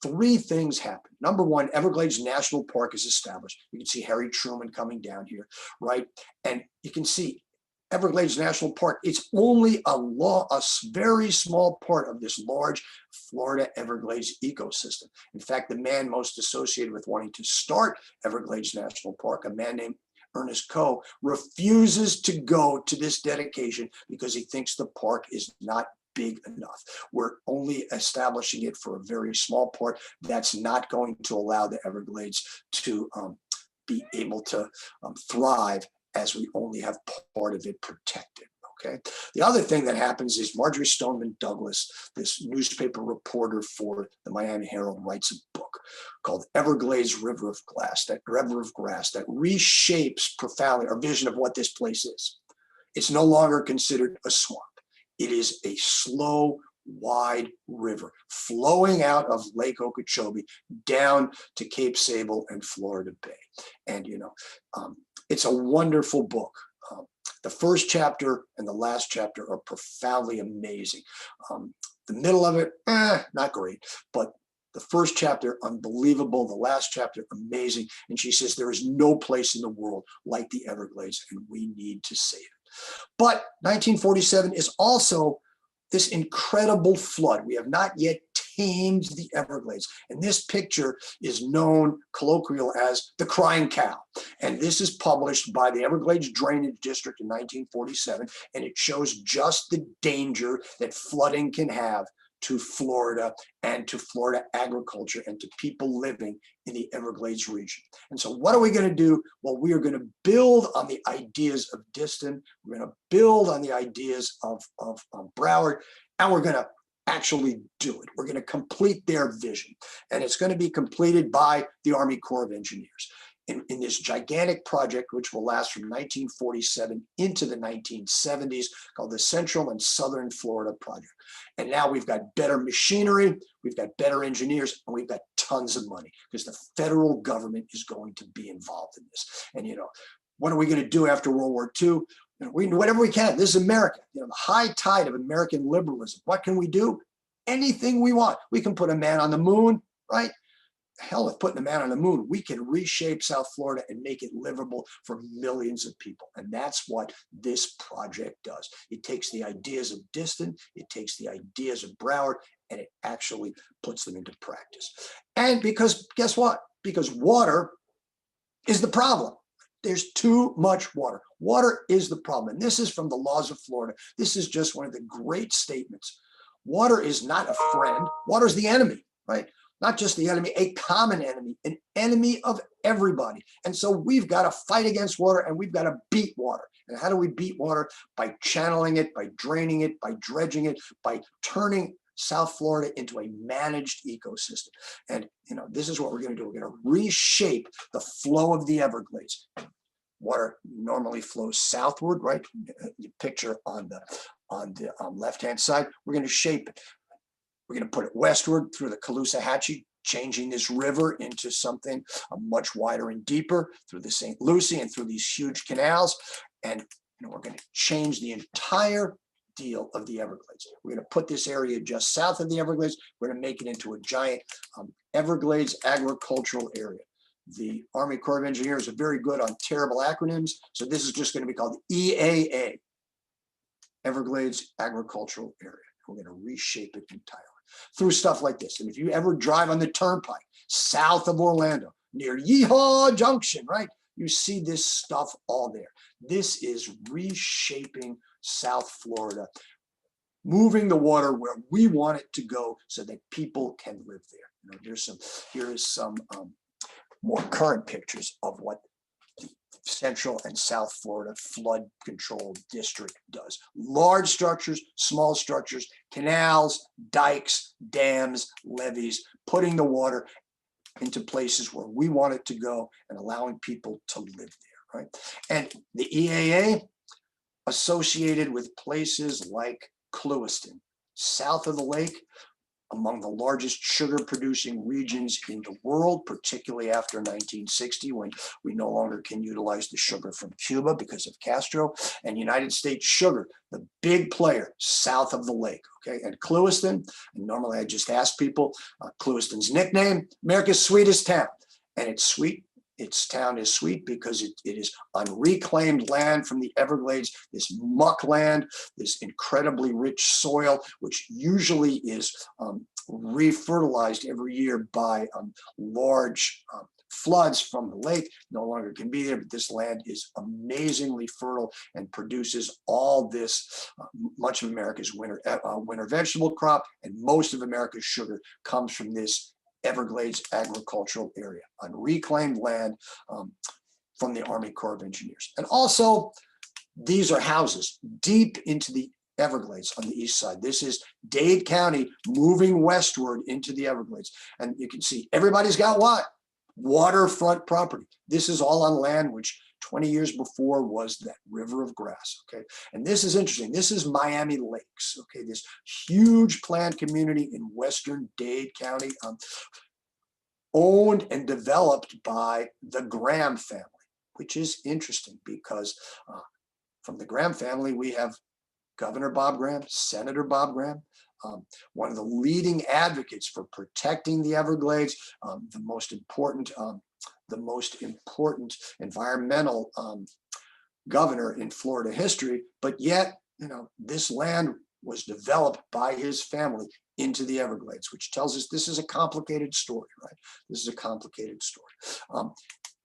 3 things happen. Number one, Everglades National Park is established. You can see Harry Truman coming down here, right? And you can see Everglades National Park, it's only a very small part of this large Florida Everglades ecosystem. In fact, the man most associated with wanting to start Everglades National Park, a man named Ernest Coe, refuses to go to this dedication because he thinks the park is not big enough. We're only establishing it for a very small part. That's not going to allow the Everglades to be able to thrive, as we only have part of it protected. Okay. The other thing that happens is Marjorie Stoneman Douglas, this newspaper reporter for the Miami Herald, writes a book called Everglades River of Grass that reshapes profoundly our vision of what this place is. It's no longer considered a swamp. It is a slow, wide river flowing out of Lake Okeechobee down to Cape Sable and Florida Bay. And, it's a wonderful book. The first chapter and the last chapter are profoundly amazing. The middle of it, not great, but the first chapter, unbelievable. The last chapter, amazing. And she says, there is no place in the world like the Everglades, and we need to save it. But 1947 is also this incredible flood. We have not yet tamed the Everglades. And this picture is known colloquial as the crying cow. And this is published by the Everglades Drainage District in 1947. And it shows just the danger that flooding can have to Florida and to Florida agriculture and to people living in the Everglades region. And so what are we going to do? Well, we are going to build on the ideas of Diston. We're going to build on the ideas of Broward, and we're going to actually do it. We're going to complete their vision. And it's going to be completed by the Army Corps of Engineers in this gigantic project, which will last from 1947 into the 1970s, called the Central and Southern Florida Project. And now we've got better machinery, we've got better engineers, and we've got tons of money because the federal government is going to be involved in this. And, what are we going to do after World War II? We whatever we can. This is America, the high tide of American liberalism. What can we do? Anything we want. We can put a man on the moon, right? Hell with putting a man on the moon. We can reshape South Florida and make it livable for millions of people. And that's what this project does. It takes the ideas of Diston, it takes the ideas of Broward, and it actually puts them into practice. And because, guess what? Because water is the problem. There's too much water. Water is the problem. And this is from the Laws of Florida. This is just one of the great statements. Water is not a friend. Water is the enemy, right? Not just the enemy, a common enemy, an enemy of everybody. And so we've got to fight against water, and we've got to beat water. And how do we beat water? By channeling it, by draining it, by dredging it, by turning South Florida into a managed ecosystem. And this is what we're going to do. We're going to reshape the flow of the Everglades. Water normally flows southward, right? The picture on the left-hand side. We're going to shape it. We're going to put it westward through the Caloosahatchee, changing this river into something much wider and deeper through the St. Lucie and through these huge canals. And we're going to change the entire deal of the Everglades. We're going to put this area just south of the Everglades. We're going to make it into a giant Everglades agricultural area. The Army Corps of Engineers are very good on terrible acronyms. So this is just going to be called EAA, Everglades Agricultural Area. We're going to reshape it entirely through stuff like this. And if you ever drive on the turnpike south of Orlando near Yeehaw Junction, right, you see this stuff all there. This is reshaping South Florida, moving the water where we want it to go so that people can live there. Here is some more current pictures of what the Central and South Florida Flood Control District does. Large structures, small structures, canals, dikes, dams, levees, putting the water into places where we want it to go and allowing people to live there, right? And the EAA associated with places like Clewiston, south of the lake, among the largest sugar producing regions in the world, particularly after 1960, when we no longer can utilize the sugar from Cuba because of Castro, and United States Sugar, the big player south of the lake, okay? And Clewiston, and normally I just ask people, Clewiston's nickname, America's sweetest town. And it's sweet its town is sweet because it is unreclaimed land from the Everglades, this muck land, this incredibly rich soil, which usually is refertilized every year by large floods from the lake. No longer can be there, but this land is amazingly fertile and produces all this, much of America's winter vegetable crop, and most of America's sugar comes from this Everglades agricultural area, unreclaimed land from the Army Corps of Engineers. And also, these are houses deep into the Everglades on the east side. This is Dade County moving westward into the Everglades. And you can see everybody's got what? Waterfront property. This is all on land which 20 years before was that river of grass, okay? And this is interesting. This is Miami Lakes, okay? This huge planned community in western Dade County, owned and developed by the Graham family, which is interesting because from the Graham family, we have Governor Bob Graham, Senator Bob Graham, one of the leading advocates for protecting the Everglades, the most important environmental governor in Florida history. But yet, this land was developed by his family into the Everglades, which tells us this is a complicated story, right? This is a complicated story.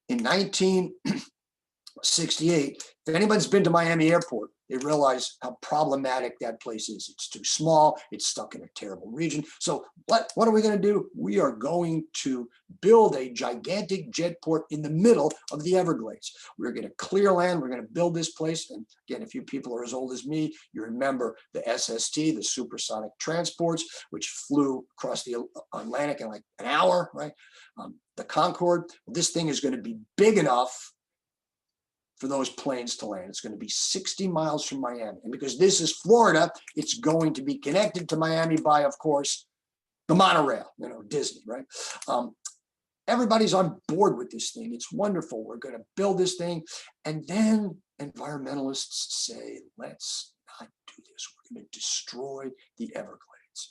In 1968, if anybody's been to Miami Airport, they realize how problematic that place is. It's too small. It's stuck in a terrible region. So what are we going to do? We are going to build a gigantic jetport in the middle of the Everglades. We're going to clear land. We're going to build this place. And again, if you people are as old as me, you remember the SST, the supersonic transports, which flew across the Atlantic in like an hour, right? The Concorde. This thing is going to be big enough for those planes to land. It's going to be 60 miles from Miami. And because this is Florida, it's going to be connected to Miami by, of course, the monorail, Disney, right? Everybody's on board with this thing. It's wonderful. We're going to build this thing. And then environmentalists say, let's not do this. We're going to destroy the Everglades,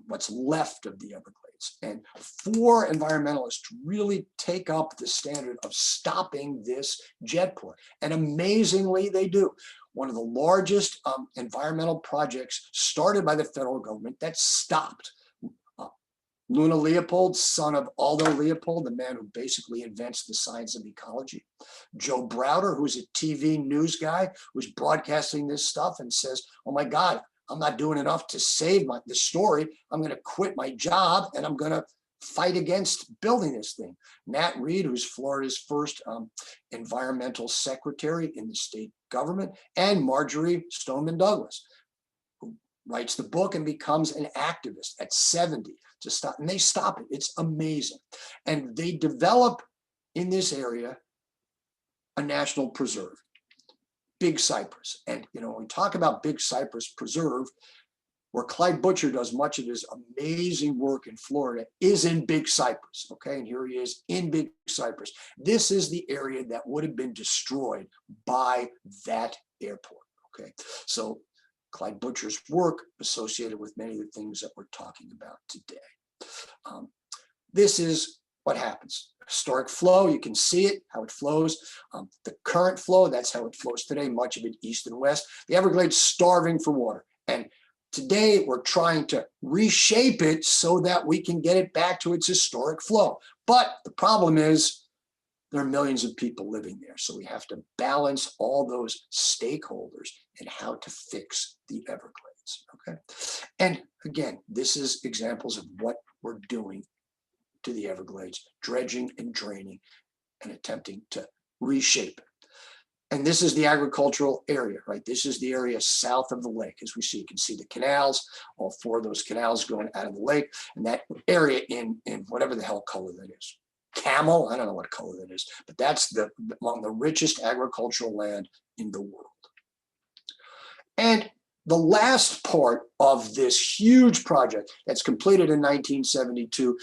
what's left of the Everglades. And for environmentalists to really take up the standard of stopping this jetport. And amazingly, they do. One of the largest environmental projects started by the federal government that stopped. Luna Leopold, son of Aldo Leopold, the man who basically invents the science of ecology. Joe Browder, who's a TV news guy, who's broadcasting this stuff and says, oh my God, I'm not doing enough to save the story. I'm going to quit my job and I'm going to fight against building this thing. Nat Reed, who's Florida's first environmental secretary in the state government, and Marjorie Stoneman Douglas, who writes the book and becomes an activist at 70 to stop. And they stop it. It's amazing. And they develop in this area a national preserve. Big Cypress. And when we talk about Big Cypress Preserve, where Clyde Butcher does much of his amazing work in Florida is in Big Cypress, okay? And here he is in Big Cypress. This is the area that would have been destroyed by that airport, okay? So Clyde Butcher's work associated with many of the things that we're talking about today. This is what happens. Historic flow, you can see it, how it flows. The current flow, that's how it flows today, much of it east and west. The Everglades starving for water. And today we're trying to reshape it so that we can get it back to its historic flow. But the problem is there are millions of people living there. So we have to balance all those stakeholders and how to fix the Everglades, okay? And again, this is examples of what we're doing to the Everglades, dredging and draining and attempting to reshape it. And this is the agricultural area, right? This is the area south of the lake. As we see, you can see the canals, all four of those canals going out of the lake, and that area in whatever the hell color that is. Camel, I don't know what color that is, but that's among the richest agricultural land in the world. And the last part of this huge project that's completed in 1972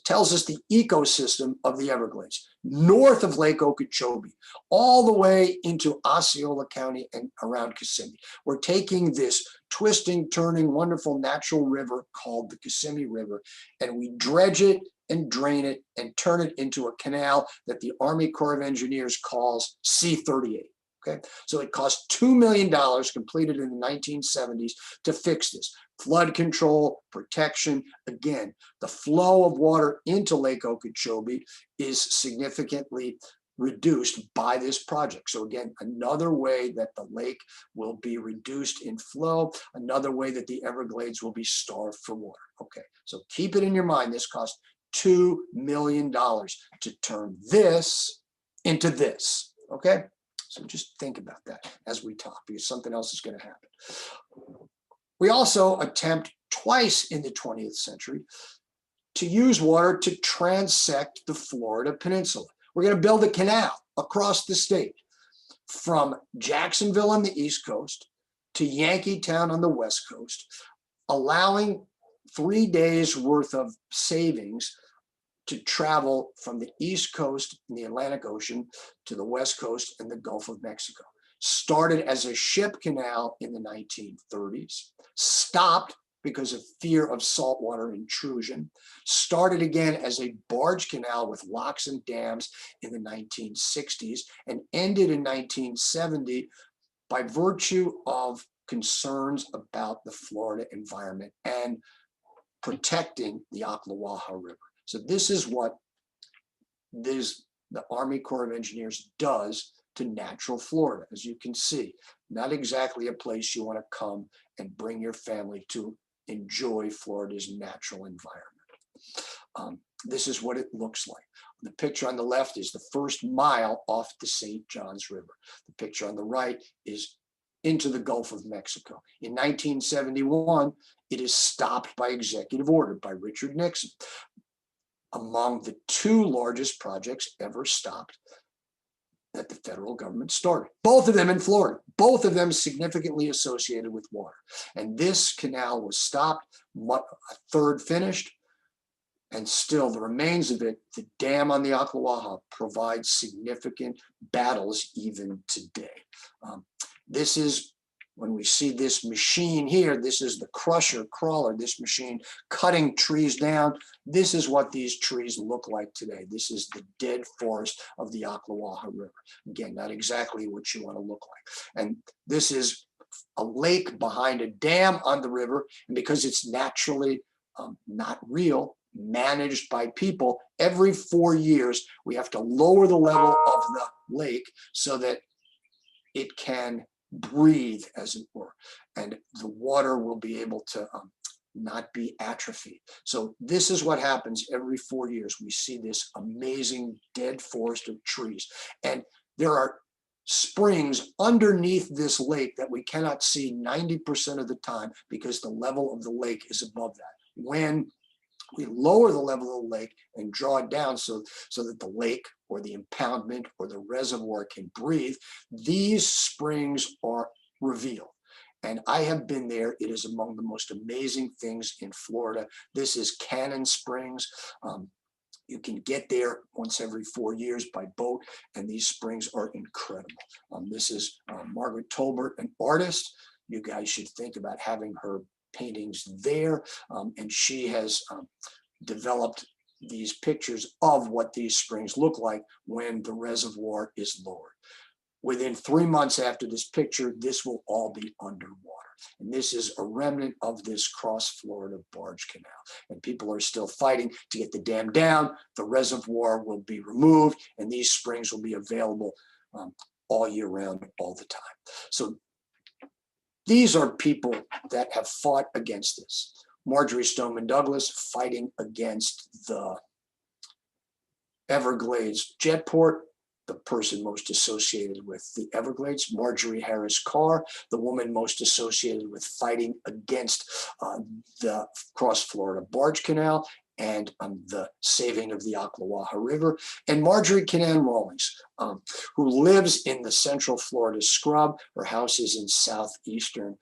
tells us the ecosystem of the Everglades, north of Lake Okeechobee, all the way into Osceola County and around Kissimmee. We're taking this twisting, turning, wonderful natural river called the Kissimmee River, and we dredge it and drain it and turn it into a canal that the Army Corps of Engineers calls C-38. Okay, so it cost $2 million, completed in the 1970s, to fix this. Flood control, protection. Again, the flow of water into Lake Okeechobee is significantly reduced by this project. So again, another way that the lake will be reduced in flow, another way that the Everglades will be starved for water. Okay, so keep it in your mind. This cost $2 million to turn this into this. Okay. So just think about that as we talk, because something else is going to happen. We also attempt twice in the 20th century to use water to transect the Florida Peninsula. We're going to build a canal across the state from Jacksonville on the East Coast to Yankeetown on the West Coast, allowing 3 days worth of savings to travel from the East Coast in the Atlantic Ocean to the West Coast and the Gulf of Mexico. Started as a ship canal in the 1930s, stopped because of fear of saltwater intrusion, started again as a barge canal with locks and dams in the 1960s, and ended in 1970 by virtue of concerns about the Florida environment and protecting the Ocklawaha River. So this is what the Army Corps of Engineers does to natural Florida. As you can see, not exactly a place you want to come and bring your family to enjoy Florida's natural environment. This is what it looks like. The picture on the left is the first mile off the St. Johns River. The picture on the right is into the Gulf of Mexico. In 1971, it is stopped by executive order by Richard Nixon. Among the 2 largest projects ever stopped that the federal government started. Both of them in Florida, both of them significantly associated with water. And this canal was stopped, a third finished, and still the remains of it, the dam on the Ocklawaha, provides significant battles even today. This is, when we see this machine here, this is the crusher crawler, this machine cutting trees down. This is what these trees look like today. This is the dead forest of the Ocklawaha River. Again, not exactly what you want to look like. And this is a lake behind a dam on the river. And because it's naturally not real, managed by people, every 4 years, we have to lower the level of the lake so that it can breathe, as it were, and the water will be able to not be atrophied. So this is what happens every 4 years. We see this amazing dead forest of trees, and there are springs underneath this lake that we cannot see 90% of the time because the level of the lake is above that. When we lower the level of the lake and draw it down so that the lake or the impoundment or the reservoir can breathe, these springs are revealed. And I have been there. It is among the most amazing things in Florida. This is Cannon Springs. You can get there once every 4 years by boat, and these springs are incredible. This is Margaret Tolbert, an artist. You guys should think about having her paintings there, and she has developed these pictures of what these springs look like when the reservoir is lowered. Within 3 months after this picture, this will all be underwater. And this is a remnant of this cross-Florida barge canal. And people are still fighting to get the dam down. The reservoir will be removed, and these springs will be available all year round, all the time. So these are people that have fought against this. Marjorie Stoneman Douglas fighting against the Everglades jetport, the person most associated with the Everglades. Marjorie Harris Carr, the woman most associated with fighting against the cross-Florida barge canal and the saving of the Ocklawaha River. And Marjorie Kinnan Rawlings, who lives in the Central Florida scrub. Her house is in southeastern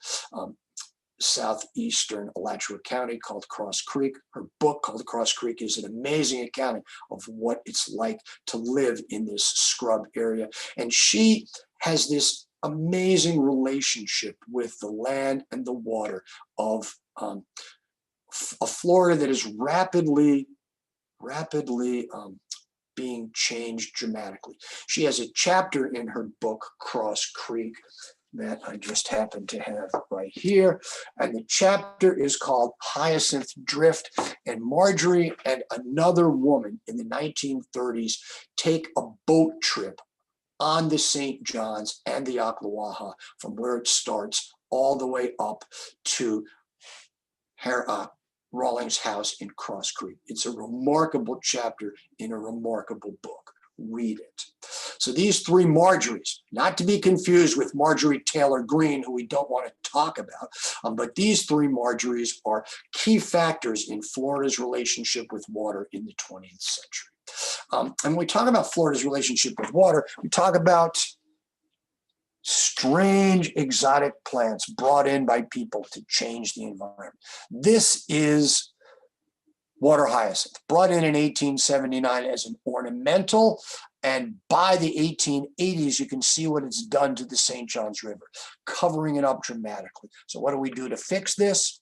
Alachua County called Cross Creek. Her book called Cross Creek is an amazing accounting of what it's like to live in this scrub area. And she has this amazing relationship with the land and the water of a Florida that is rapidly rapidly being changed dramatically. She has a chapter in her book, Cross Creek, that I just happen to have right here. And the chapter is called Hyacinth Drift. And Marjorie and another woman in the 1930s take a boat trip on the St. John's and the Ocklawaha from where it starts all the way up to Rawlings House in Cross Creek. It's a remarkable chapter in a remarkable book. Read it. So these three Marjories, not to be confused with Marjorie Taylor Greene, who we don't want to talk about, but these three Marjories are key factors in Florida's relationship with water in the 20th century. And when we talk about Florida's relationship with water, we talk about strange exotic plants brought in by people to change the environment. This is water hyacinth, brought in 1879 as an ornamental, and by the 1880s, you can see what it's done to the St. Johns River, covering it up dramatically. So what do we do to fix this?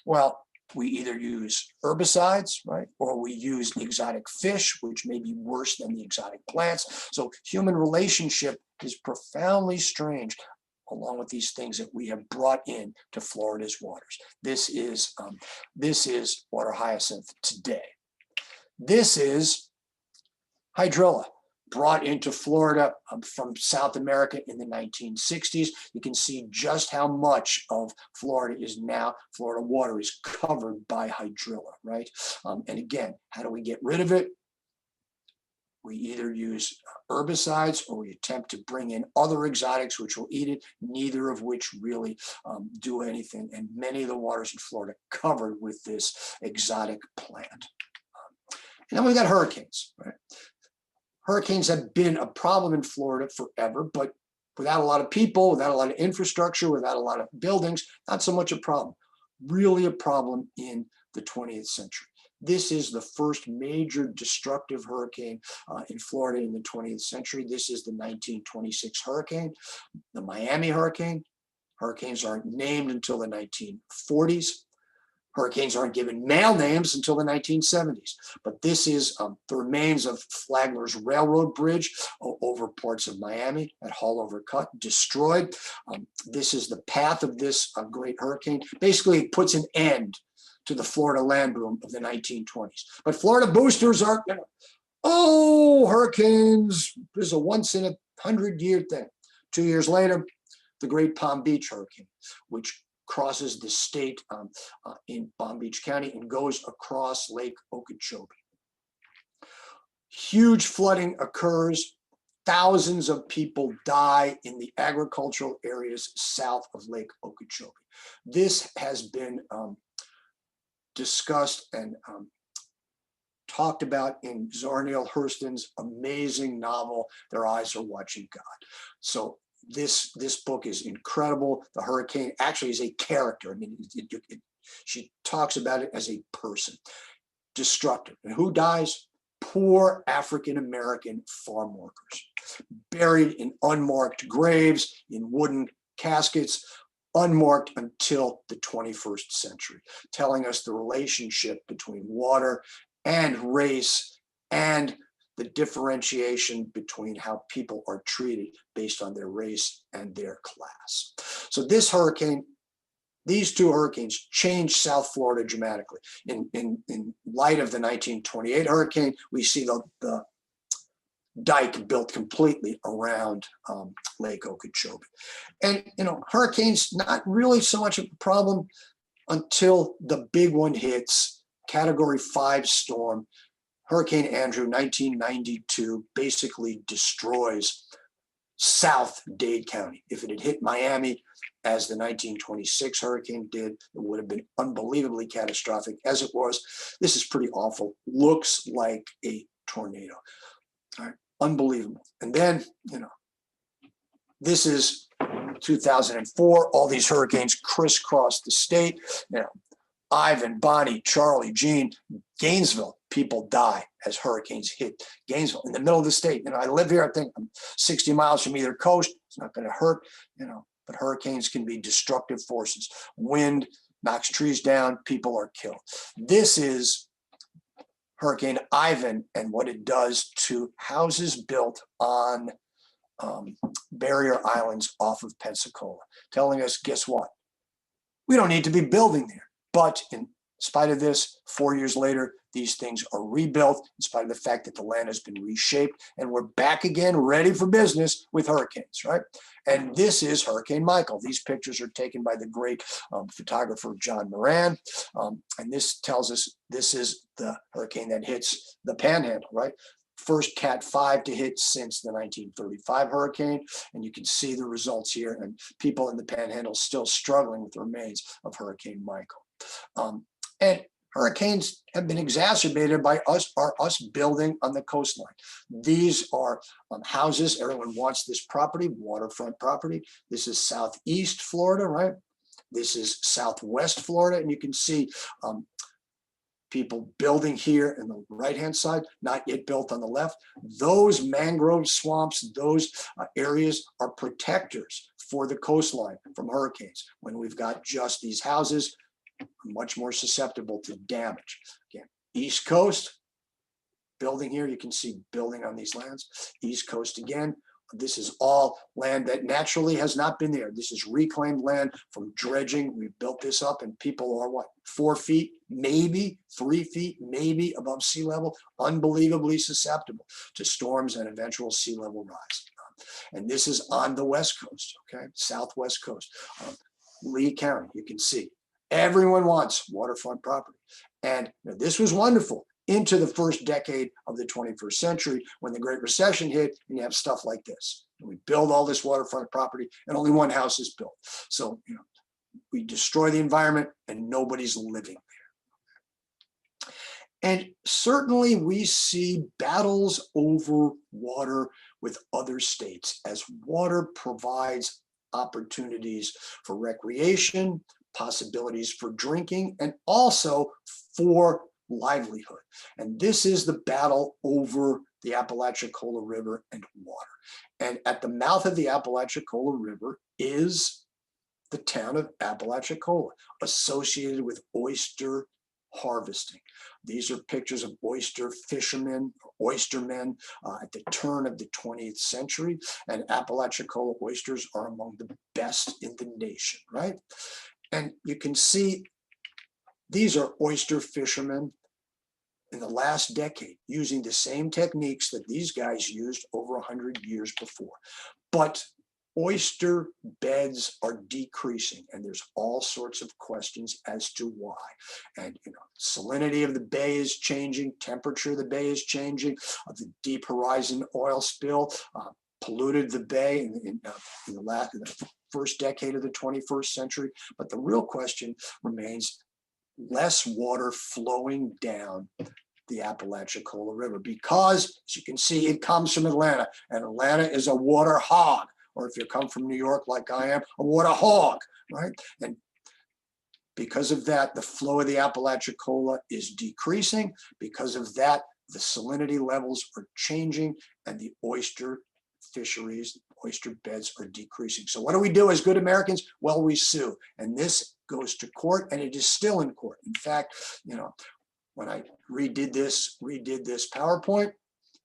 Well, we either use herbicides, right, or we use exotic fish, which may be worse than the exotic plants. So human relationship is profoundly strange, along with these things that we have brought in to Florida's waters. This is water hyacinth today. This is hydrilla, brought into Florida from South America in the 1960s. You can see just how much of Florida water is covered by hydrilla, right? And again, how do we get rid of it? We either use herbicides or we attempt to bring in other exotics which will eat it, neither of which really do anything. And many of the waters in Florida covered with this exotic plant. And then we've got hurricanes, right? Hurricanes have been a problem in Florida forever, but without a lot of people, without a lot of infrastructure, without a lot of buildings, not so much a problem. Really a problem in the 20th century. This is the first major destructive hurricane in Florida in the 20th century. This is the 1926 hurricane, the Miami hurricane. Hurricanes aren't named until the 1940s. Hurricanes aren't given male names until the 1970s. But this is the remains of Flagler's Railroad Bridge over parts of Miami at Haulover Cut, destroyed. This is the path of this great hurricane. Basically, it puts an end to the Florida land boom of the 1920s. But Florida boosters are, hurricanes, this is a once in 100-year thing. 2 years later, the Great Palm Beach hurricane, which crosses the state in Palm Beach County and goes across Lake Okeechobee. Huge flooding occurs. Thousands of people die in the agricultural areas south of Lake Okeechobee. This has been discussed and talked about in Zora Neale Hurston's amazing novel, Their Eyes Are Watching God. So this book is incredible. The hurricane actually is a character. I mean, she talks about it as a person. Destructive. And who dies? Poor African-American farm workers, buried in unmarked graves, in wooden caskets, unmarked until the 21st century, telling us the relationship between water and race and the differentiation between how people are treated based on their race and their class. So this hurricane, these two hurricanes changed South Florida dramatically. In light of the 1928 hurricane, we see the dike built completely around Lake Okeechobee. And, hurricanes, not really so much of a problem until the big one hits, Category 5 storm. Hurricane Andrew, 1992, basically destroys South Dade County. If it had hit Miami, as the 1926 hurricane did, it would have been unbelievably catastrophic. As it was, this is pretty awful. Looks like a tornado. All right, unbelievable. And then, this is 2004. All these hurricanes crisscross the state. Ivan, Bonnie, Charlie, Jean, Gainesville, people die as hurricanes hit Gainesville in the middle of the state. I live here, I think I'm 60 miles from either coast. It's not going to hurt, but hurricanes can be destructive forces. Wind knocks trees down, people are killed. This is Hurricane Ivan and what it does to houses built on barrier islands off of Pensacola, telling us, guess what? We don't need to be building there. But in spite of this, 4 years later, these things are rebuilt in spite of the fact that the land has been reshaped, and we're back again ready for business with hurricanes, right? And this is Hurricane Michael. These pictures are taken by the great photographer John Moran. And this tells us this is the hurricane that hits the Panhandle, right? First Cat 5 to hit since the 1935 hurricane. And you can see the results here, and people in the Panhandle still struggling with the remains of Hurricane Michael. And hurricanes have been exacerbated by us building on the coastline. These are houses. Everyone wants this property, waterfront property. This is southeast Florida, right? This is southwest Florida. And you can see people building here in the right-hand side, not yet built on the left. Those mangrove swamps, those areas are protectors for the coastline from hurricanes. When we've got just these houses, much more susceptible to damage. Again, East Coast, building here, you can see building on these lands. East Coast again, this is all land that naturally has not been there. This is reclaimed land from dredging. We built this up, and people are what, 4 feet, maybe 3 feet, maybe above sea level, unbelievably susceptible to storms and eventual sea level rise. And this is on the West Coast, okay, Southwest Coast. Lee County, you can see. Everyone wants waterfront property. And this was wonderful into the first decade of the 21st century when the Great Recession hit, and you have stuff like this. And we build all this waterfront property and only one house is built. So, we destroy the environment and nobody's living there. And certainly we see battles over water with other states as water provides opportunities for recreation, possibilities for drinking, and also for livelihood. And this is the battle over the Apalachicola River and water. And at the mouth of the Apalachicola River is the town of Apalachicola, associated with oyster harvesting. These are pictures of oyster fishermen, oystermen at the turn of the 20th century. And Apalachicola oysters are among the best in the nation, right? And you can see these are oyster fishermen in the last decade using the same techniques that these guys used over 100 years before. But oyster beds are decreasing, and there's all sorts of questions as to why. And salinity of the bay is changing, temperature of the bay is changing, the Deep Horizon oil spill polluted the bay in the first decade of the 21st century. But the real question remains less water flowing down the Apalachicola River, because as you can see, it comes from Atlanta, and Atlanta is a water hog, or if you come from New York like I am, a water hog, right? And because of that, the flow of the Apalachicola is decreasing. Because of that, the salinity levels are changing, and the oyster fisheries, oyster beds are decreasing. So what do we do as good Americans? Well, we sue. And this goes to court, and it is still in court. In fact, when I redid this PowerPoint,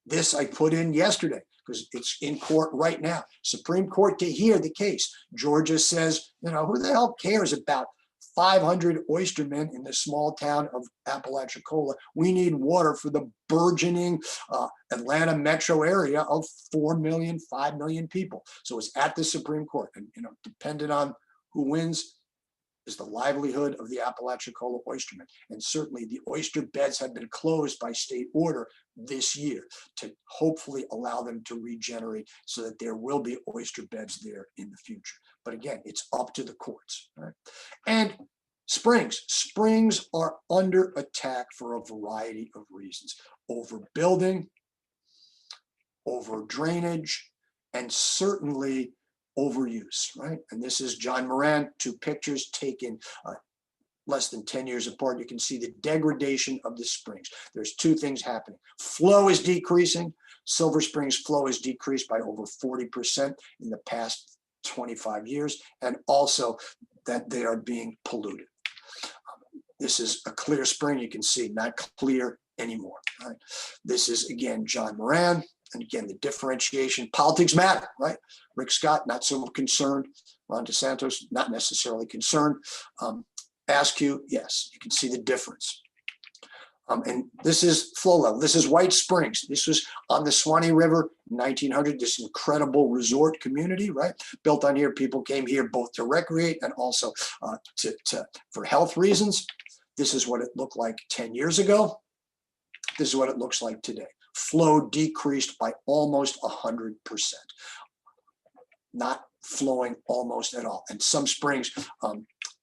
this I put in yesterday because it's in court right now. Supreme Court to hear the case. Georgia says, who the hell cares about 500 oystermen in the small town of Apalachicola? We need water for the burgeoning Atlanta metro area of 4 million, 5 million people. So it's at the Supreme Court, and depending on who wins is the livelihood of the Apalachicola oystermen. And certainly the oyster beds have been closed by state order this year to hopefully allow them to regenerate so that there will be oyster beds there in the future. But again, it's up to the courts, right? And springs are under attack for a variety of reasons: overbuilding, over drainage, and certainly overuse, right? And this is John Moran, 2 pictures taken less than 10 years apart. You can see the degradation of the springs. There's 2 things happening. Flow is decreasing. Silver Springs flow is decreased by over 40% in the past 25 years, and also that they are being polluted. This is a clear spring. You can see not clear anymore. Right? This is, again, John Moran. And again, the differentiation, politics matter, right? Rick Scott, not so concerned. Ron DeSantis, not necessarily concerned. Askew, yes, you can see the difference. And this is flow level. This is White Springs. This was on the Swanee River, 1900, this incredible resort community, right? Built on here. People came here both to recreate and also for health reasons. This is what it looked like 10 years ago. This is what it looks like today. Flow decreased by almost 100%. Not flowing almost at all. And some springs,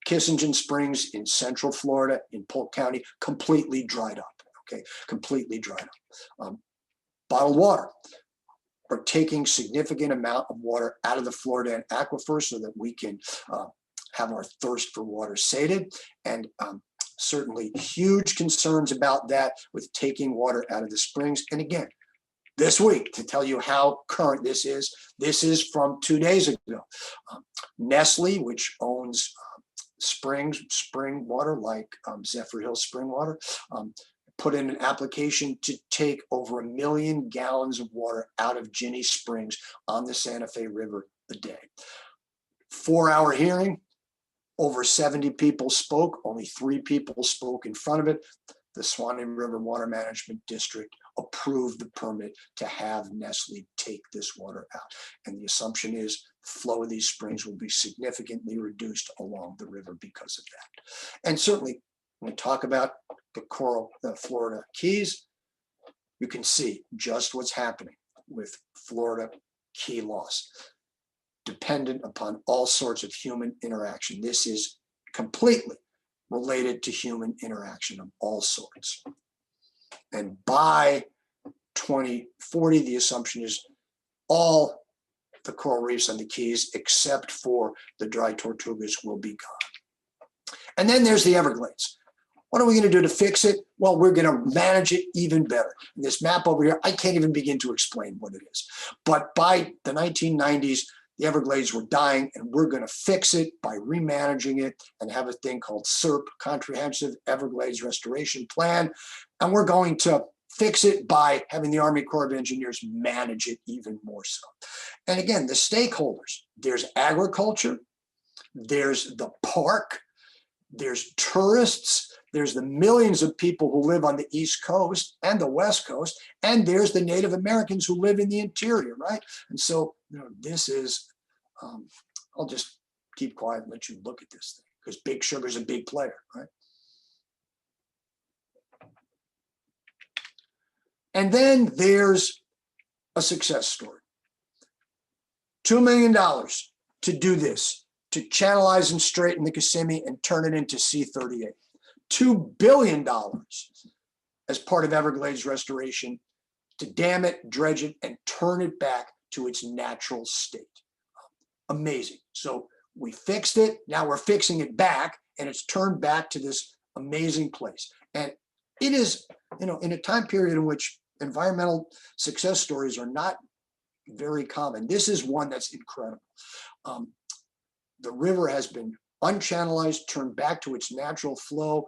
Kissingen Springs in Central Florida, in Polk County, completely dried up, okay? Completely dried up. Bottled water. We're taking significant amount of water out of the Florida aquifer so that we can have our thirst for water sated. And certainly huge concerns about that with taking water out of the springs. And again, this week, to tell you how current this is from 2 days ago. Nestle, which owns spring water like Zephyr Hill spring water, put in an application to take over 1 million gallons of water out of Ginny Springs on the Santa Fe River a day. 4-hour hearing, over 70 people spoke, only 3 people spoke in front of it. The Swanee River Water Management District approved the permit to have Nestle take this water out. And the assumption is flow of these springs will be significantly reduced along the river because of that. And certainly when we talk about the Florida Keys, you can see just what's happening with Florida key loss, dependent upon all sorts of human interaction. This is completely related to human interaction of all sorts. And by 2040, the assumption is all the coral reefs on the Keys, except for the dry tortugas, will be gone. And then there's the Everglades. What are we going to do to fix it? Well, we're going to manage it even better. And this map over here, I can't even begin to explain what it is. But by the 1990s, the Everglades were dying, and we're going to fix it by remanaging it and have a thing called CERP, Comprehensive Everglades Restoration Plan. And we're going to fix it by having the Army Corps of Engineers manage it even more so. And again, the stakeholders, there's agriculture, there's the park, there's tourists, there's the millions of people who live on the East Coast and the West Coast, and there's the Native Americans who live in the interior, right? And so, this is, I'll just keep quiet and let you look at this thing, because Big Sugar's a big player, right? And then there's a success story. $2 million to do this, to channelize and straighten the Kissimmee and turn it into C-38. $2 billion as part of Everglades restoration to dam it, dredge it, and turn it back to its natural state. Amazing. So we fixed it. Now we're fixing it back, and it's turned back to this amazing place. And it is, in a time period in which environmental success stories are not very common, this is one that's incredible. The river has been unchannelized, turned back to its natural flow,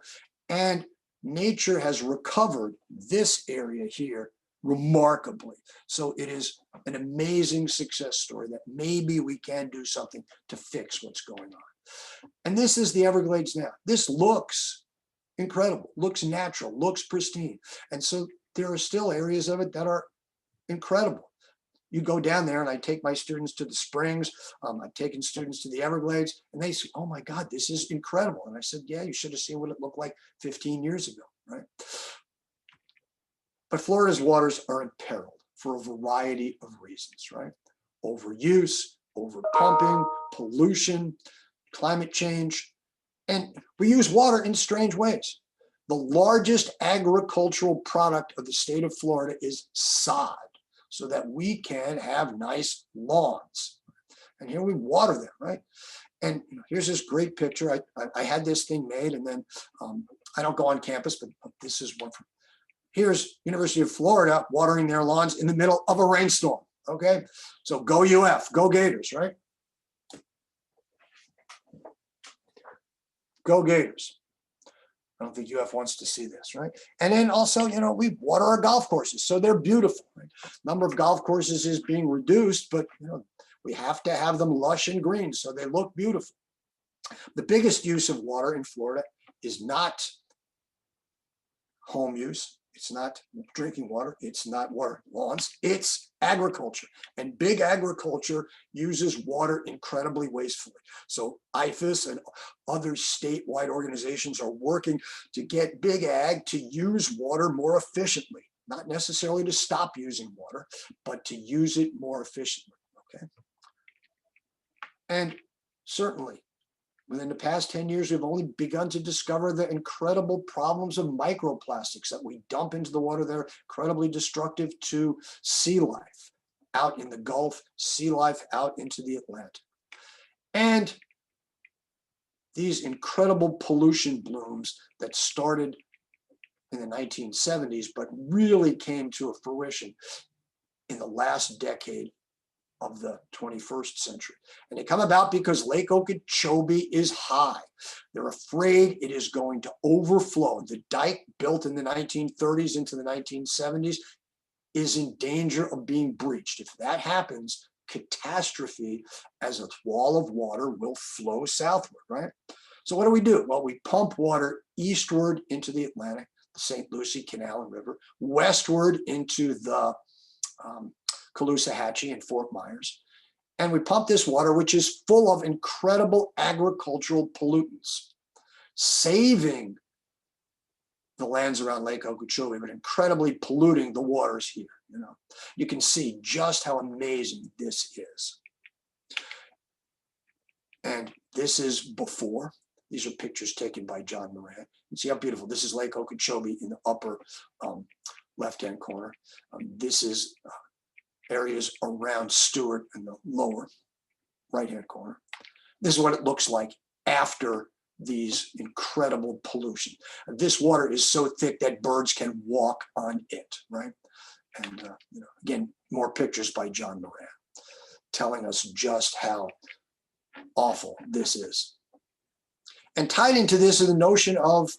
and nature has recovered this area here remarkably. So it is an amazing success story that maybe we can do something to fix what's going on. And this is the Everglades now. This looks incredible, looks natural, looks pristine. And so there are still areas of it that are incredible. You go down there, and I take my students to the springs. I've taken students to the Everglades, and they say, oh my God, this is incredible. And I said, yeah, you should have seen what it looked like 15 years ago, right? But Florida's waters are imperiled for a variety of reasons, right? Overuse, overpumping, pollution, climate change, and we use water in strange ways. The largest agricultural product of the state of Florida is sod, so that we can have nice lawns. And here we water them, right? And here's this great picture. I had this thing made, and then I don't go on campus, but this is one from, here's University of Florida watering their lawns in the middle of a rainstorm, okay? So go UF, go Gators, right? Go Gators. I don't think UF wants to see this, right? And then also, you know, we water our golf courses, so they're beautiful. Right? Number of golf courses is being reduced, but you know, we have to have them lush and green so they look beautiful. The biggest use of water in Florida is not home use. It's not drinking water. It's not water lawns. It's agriculture. And big agriculture uses water incredibly wastefully. So IFAS and other statewide organizations are working to get big ag to use water more efficiently, not necessarily to stop using water, but to use it more efficiently. Okay. And certainly, within the past 10 years, we've only begun to discover the incredible problems of microplastics that we dump into the water. They're incredibly destructive to sea life out in the Gulf, sea life out into the Atlantic. And these incredible pollution blooms that started in the 1970s, but really came to a fruition in the last decade of the 21st century. And they come about because Lake Okeechobee is high. They're afraid it is going to overflow. The dike built in the 1930s into the 1970s is in danger of being breached. If that happens, catastrophe as a wall of water will flow southward, right? So what do? Well, we pump water eastward into the Atlantic, the St. Lucie Canal and River, westward into the Caloosahatchee and Fort Myers. And we pump this water, which is full of incredible agricultural pollutants, saving the lands around Lake Okeechobee, but incredibly polluting the waters here. You know, you can see just how amazing this is. And this is before. These are pictures taken by John Moran. You see how beautiful. This is Lake Okeechobee in the upper left-hand corner. This is areas around Stewart in the lower right-hand corner. This is what it looks like after these incredible pollution. This water is so thick that birds can walk on it, right? And you know, again, more pictures by John Moran telling us just how awful this is. And tied into this is the notion of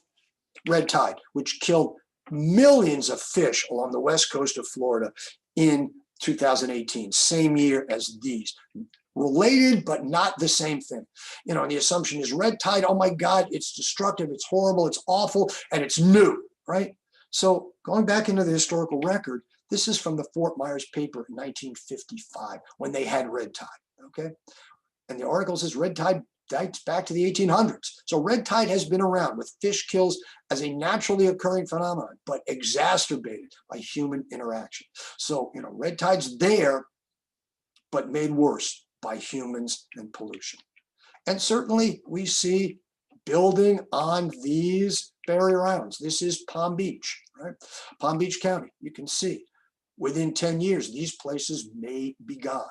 red tide, which killed millions of fish along the west coast of Florida in 2018, same year as these. Related, but not the same thing. You know, and the assumption is red tide, oh my God, it's destructive, it's horrible, it's awful, and it's new, right? So going back into the historical record, this is from the Fort Myers paper in 1955 when they had red tide, okay? And the article says red tide dates back to the 1800s. So red tide has been around with fish kills as a naturally occurring phenomenon, but exacerbated by human interaction. So, you know, red tide's there, but made worse by humans and pollution. And certainly we see building on these barrier islands. This is Palm Beach, right? Palm Beach County, you can see within 10 years, these places may be gone.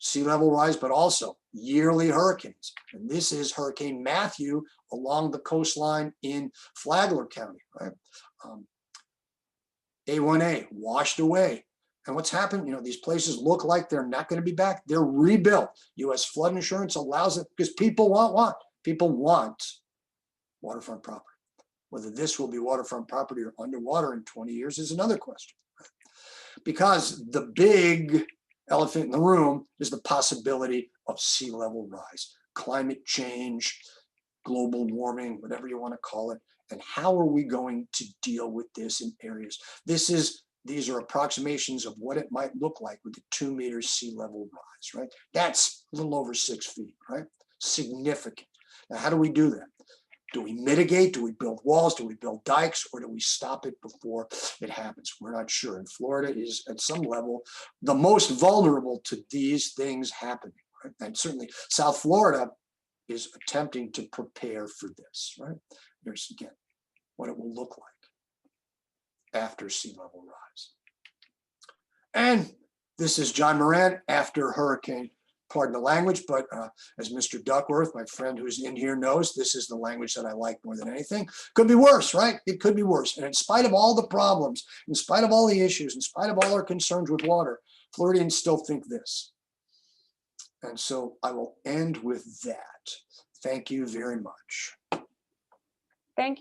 Sea level rise, but also yearly hurricanes. And this is Hurricane Matthew along the coastline in Flagler County, right? A1A washed away. And what's happened, you know, these places look like they're not going to be back. They're rebuilt. U.S. flood insurance allows it because people want waterfront property. Whether this will be waterfront property or underwater in 20 years is another question. Because the big elephant in the room is the possibility of sea level rise, climate change, global warming, whatever you want to call it. And how are we going to deal with this in areas? These are approximations of what it might look like with the 2 meter sea level rise, right? That's a little over 6 feet, right? Significant. Now, how do we do that? Do we mitigate? Do we build walls? Do we build dikes? Or do we stop it before it happens? We're not sure. And Florida is at some level the most vulnerable to these things happening, right? And certainly South Florida is attempting to prepare for this, right? Here's again what it will look like after sea level rise. And this is John Moran after hurricane, pardon the language, but as Mr. Duckworth, my friend who's in here knows, this is the language that I like more than anything. Could be worse, right? It could be worse. And in spite of all the problems, in spite of all the issues, in spite of all our concerns with water, Floridians still think this. And so I will end with that. Thank you very much. Thank you.